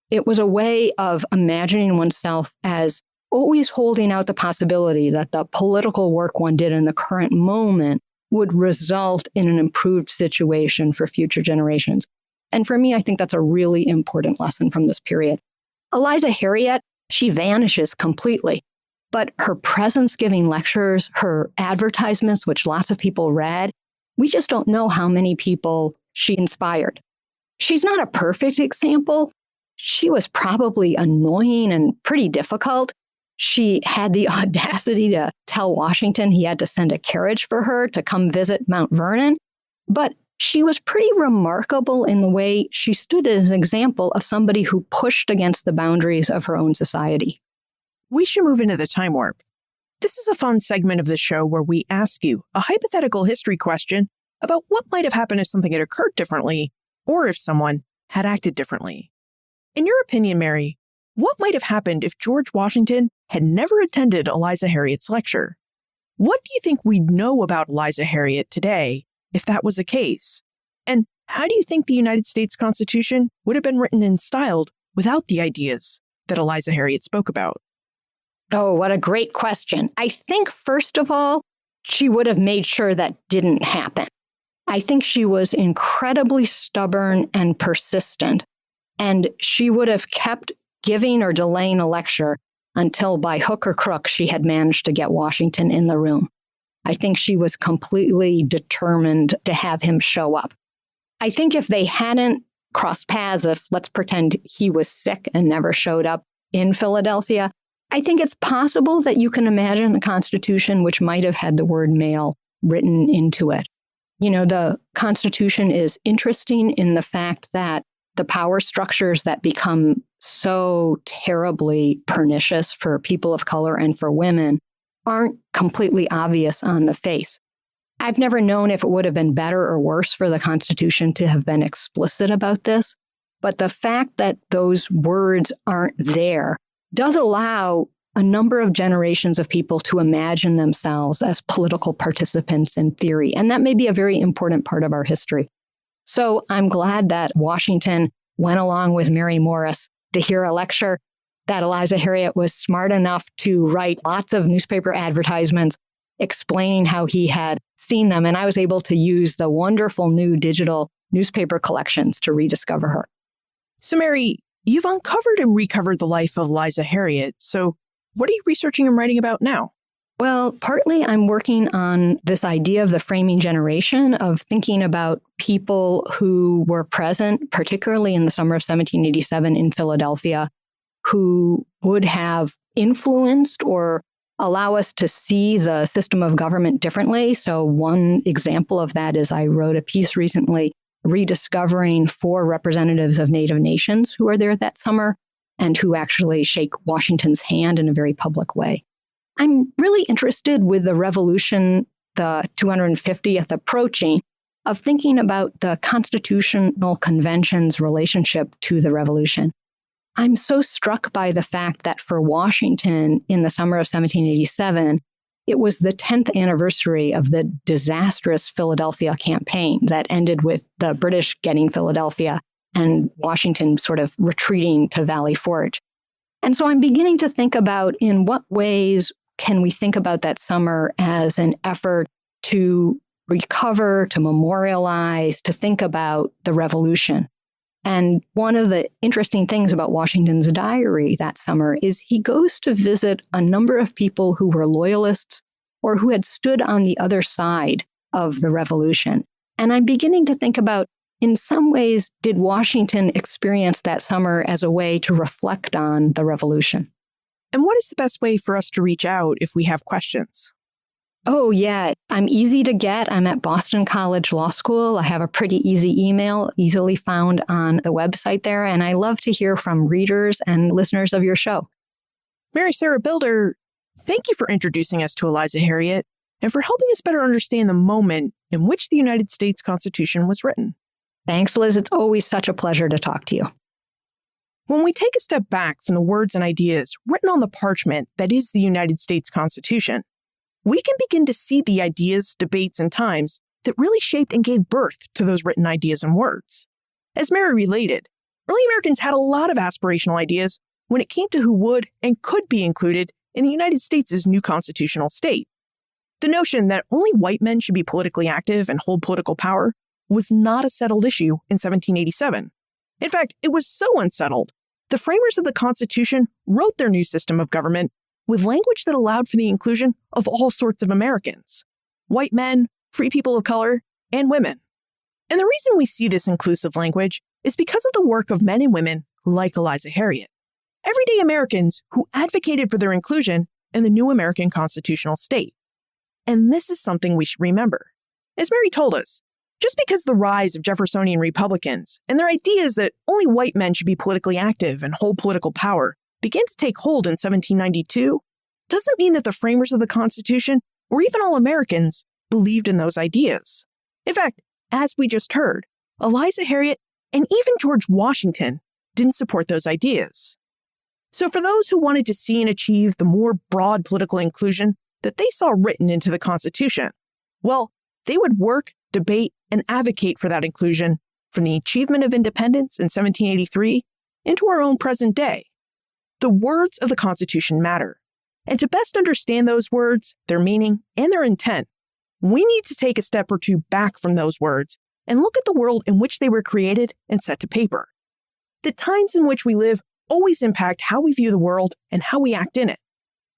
It was a way of imagining oneself as always holding out the possibility that the political work one did in the current moment would result in an improved situation for future generations. And for me, I think that's a really important lesson from this period. Eliza Harriet, she vanishes completely. But her presence giving lectures, her advertisements, which lots of people read, we just don't know how many people she inspired. She's not a perfect example. She was probably annoying and pretty difficult. She had the audacity to tell Washington he had to send a carriage for her to come visit Mount Vernon. But she was pretty remarkable in the way she stood as an example of somebody who pushed against the boundaries of her own society. We should move into the time warp. This is a fun segment of the show where we ask you a hypothetical history question about what might have happened if something had occurred differently, or if someone had acted differently. In your opinion, Mary, what might have happened if George Washington had never attended Eliza Harriet's lecture? What do you think we'd know about Eliza Harriet today if that was the case? And how do you think the United States Constitution would have been written and styled without the ideas that Eliza Harriet spoke about? Oh, what a great question. I think, first of all, she would have made sure that didn't happen. I think she was incredibly stubborn and persistent, and she would have kept giving or delaying a lecture until by hook or crook she had managed to get Washington in the room. I think she was completely determined to have him show up. I think if they hadn't crossed paths, if let's pretend he was sick and never showed up in Philadelphia, I think it's possible that you can imagine a constitution which might have had the word male written into it. The Constitution is interesting in the fact that the power structures that become so terribly pernicious for people of color and for women aren't completely obvious on the face. I've never known if it would have been better or worse for the Constitution to have been explicit about this, but the fact that those words aren't there does allow a number of generations of people to imagine themselves as political participants in theory. And that may be a very important part of our history. So I'm glad that Washington went along with Mary Morris to hear a lecture, that Eliza Harriet was smart enough to write lots of newspaper advertisements explaining how he had seen them. And I was able to use the wonderful new digital newspaper collections to rediscover her. So Mary, you've uncovered and recovered the life of Eliza Harriet. So what are you researching and writing about now? Well, partly I'm working on this idea of the framing generation, of thinking about people who were present, particularly in the summer of 1787 in Philadelphia, who would have influenced or allow us to see the system of government differently. So one example of that is I wrote a piece recently rediscovering 4 representatives of Native nations who were there that summer and who actually shake Washington's hand in a very public way. I'm really interested with the revolution, the 250th approaching, of thinking about the Constitutional Convention's relationship to the revolution. I'm so struck by the fact that for Washington in the summer of 1787, it was the 10th anniversary of the disastrous Philadelphia campaign that ended with the British getting Philadelphia and Washington sort of retreating to Valley Forge. And so I'm beginning to think about in what ways can we think about that summer as an effort to recover, to memorialize, to think about the revolution. And one of the interesting things about Washington's diary that summer is he goes to visit a number of people who were loyalists or who had stood on the other side of the revolution. And I'm beginning to think about, in some ways, did Washington experience that summer as a way to reflect on the revolution? And what is the best way for us to reach out if we have questions? Oh, yeah. I'm easy to get. I'm at Boston College Law School. I have a pretty easy email, easily found on the website there. And I love to hear from readers and listeners of your show. Mary Sarah Bilder, thank you for introducing us to Eliza Harriet and for helping us better understand the moment in which the United States Constitution was written. Thanks, Liz. It's always such a pleasure to talk to you. When we take a step back from the words and ideas written on the parchment that is the United States Constitution, we can begin to see the ideas, debates, and times that really shaped and gave birth to those written ideas and words. As Mary related, early Americans had a lot of aspirational ideas when it came to who would and could be included in the United States' new constitutional state. The notion that only white men should be politically active and hold political power was not a settled issue in 1787. In fact, it was so unsettled, the framers of the Constitution wrote their new system of government with language that allowed for the inclusion of all sorts of Americans: white men, free people of color, and women. And the reason we see this inclusive language is because of the work of men and women like Eliza Harriet, everyday Americans who advocated for their inclusion in the new American constitutional state. And this is something we should remember. As Mary told us, just because the rise of Jeffersonian Republicans and their ideas that only white men should be politically active and hold political power began to take hold in 1792 doesn't mean that the framers of the Constitution, or even all Americans, believed in those ideas. In fact, as we just heard, Eliza Harriet and even George Washington didn't support those ideas. So for those who wanted to see and achieve the more broad political inclusion that they saw written into the Constitution, well, they would work, debate, and advocate for that inclusion from the achievement of independence in 1783 into our own present day. The words of the Constitution matter. And to best understand those words, their meaning, and their intent, we need to take a step or two back from those words and look at the world in which they were created and set to paper. The times in which we live always impact how we view the world and how we act in it.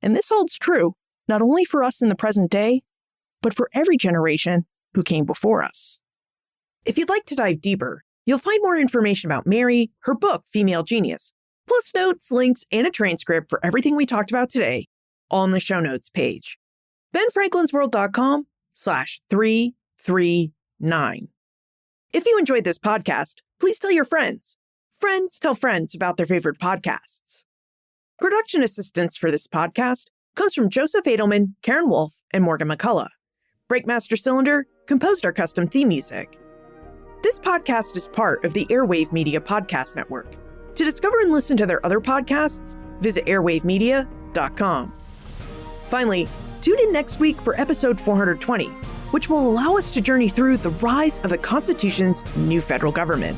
And this holds true not only for us in the present day, but for every generation who came before us. If you'd like to dive deeper, you'll find more information about Mary, her book, Female Genius, plus notes, links, and a transcript for everything we talked about today on the show notes page. benfranklinsworld.com/339. If you enjoyed this podcast, please tell your friends. Friends tell friends about their favorite podcasts. Production assistance for this podcast comes from Joseph Edelman, Karen Wolf, and Morgan McCullough. Breakmaster Cylinder composed our custom theme music. This podcast is part of the Airwave Media Podcast Network. To discover and listen to their other podcasts, visit airwavemedia.com. Finally, tune in next week for episode 420, which will allow us to journey through the rise of the Constitution's new federal government.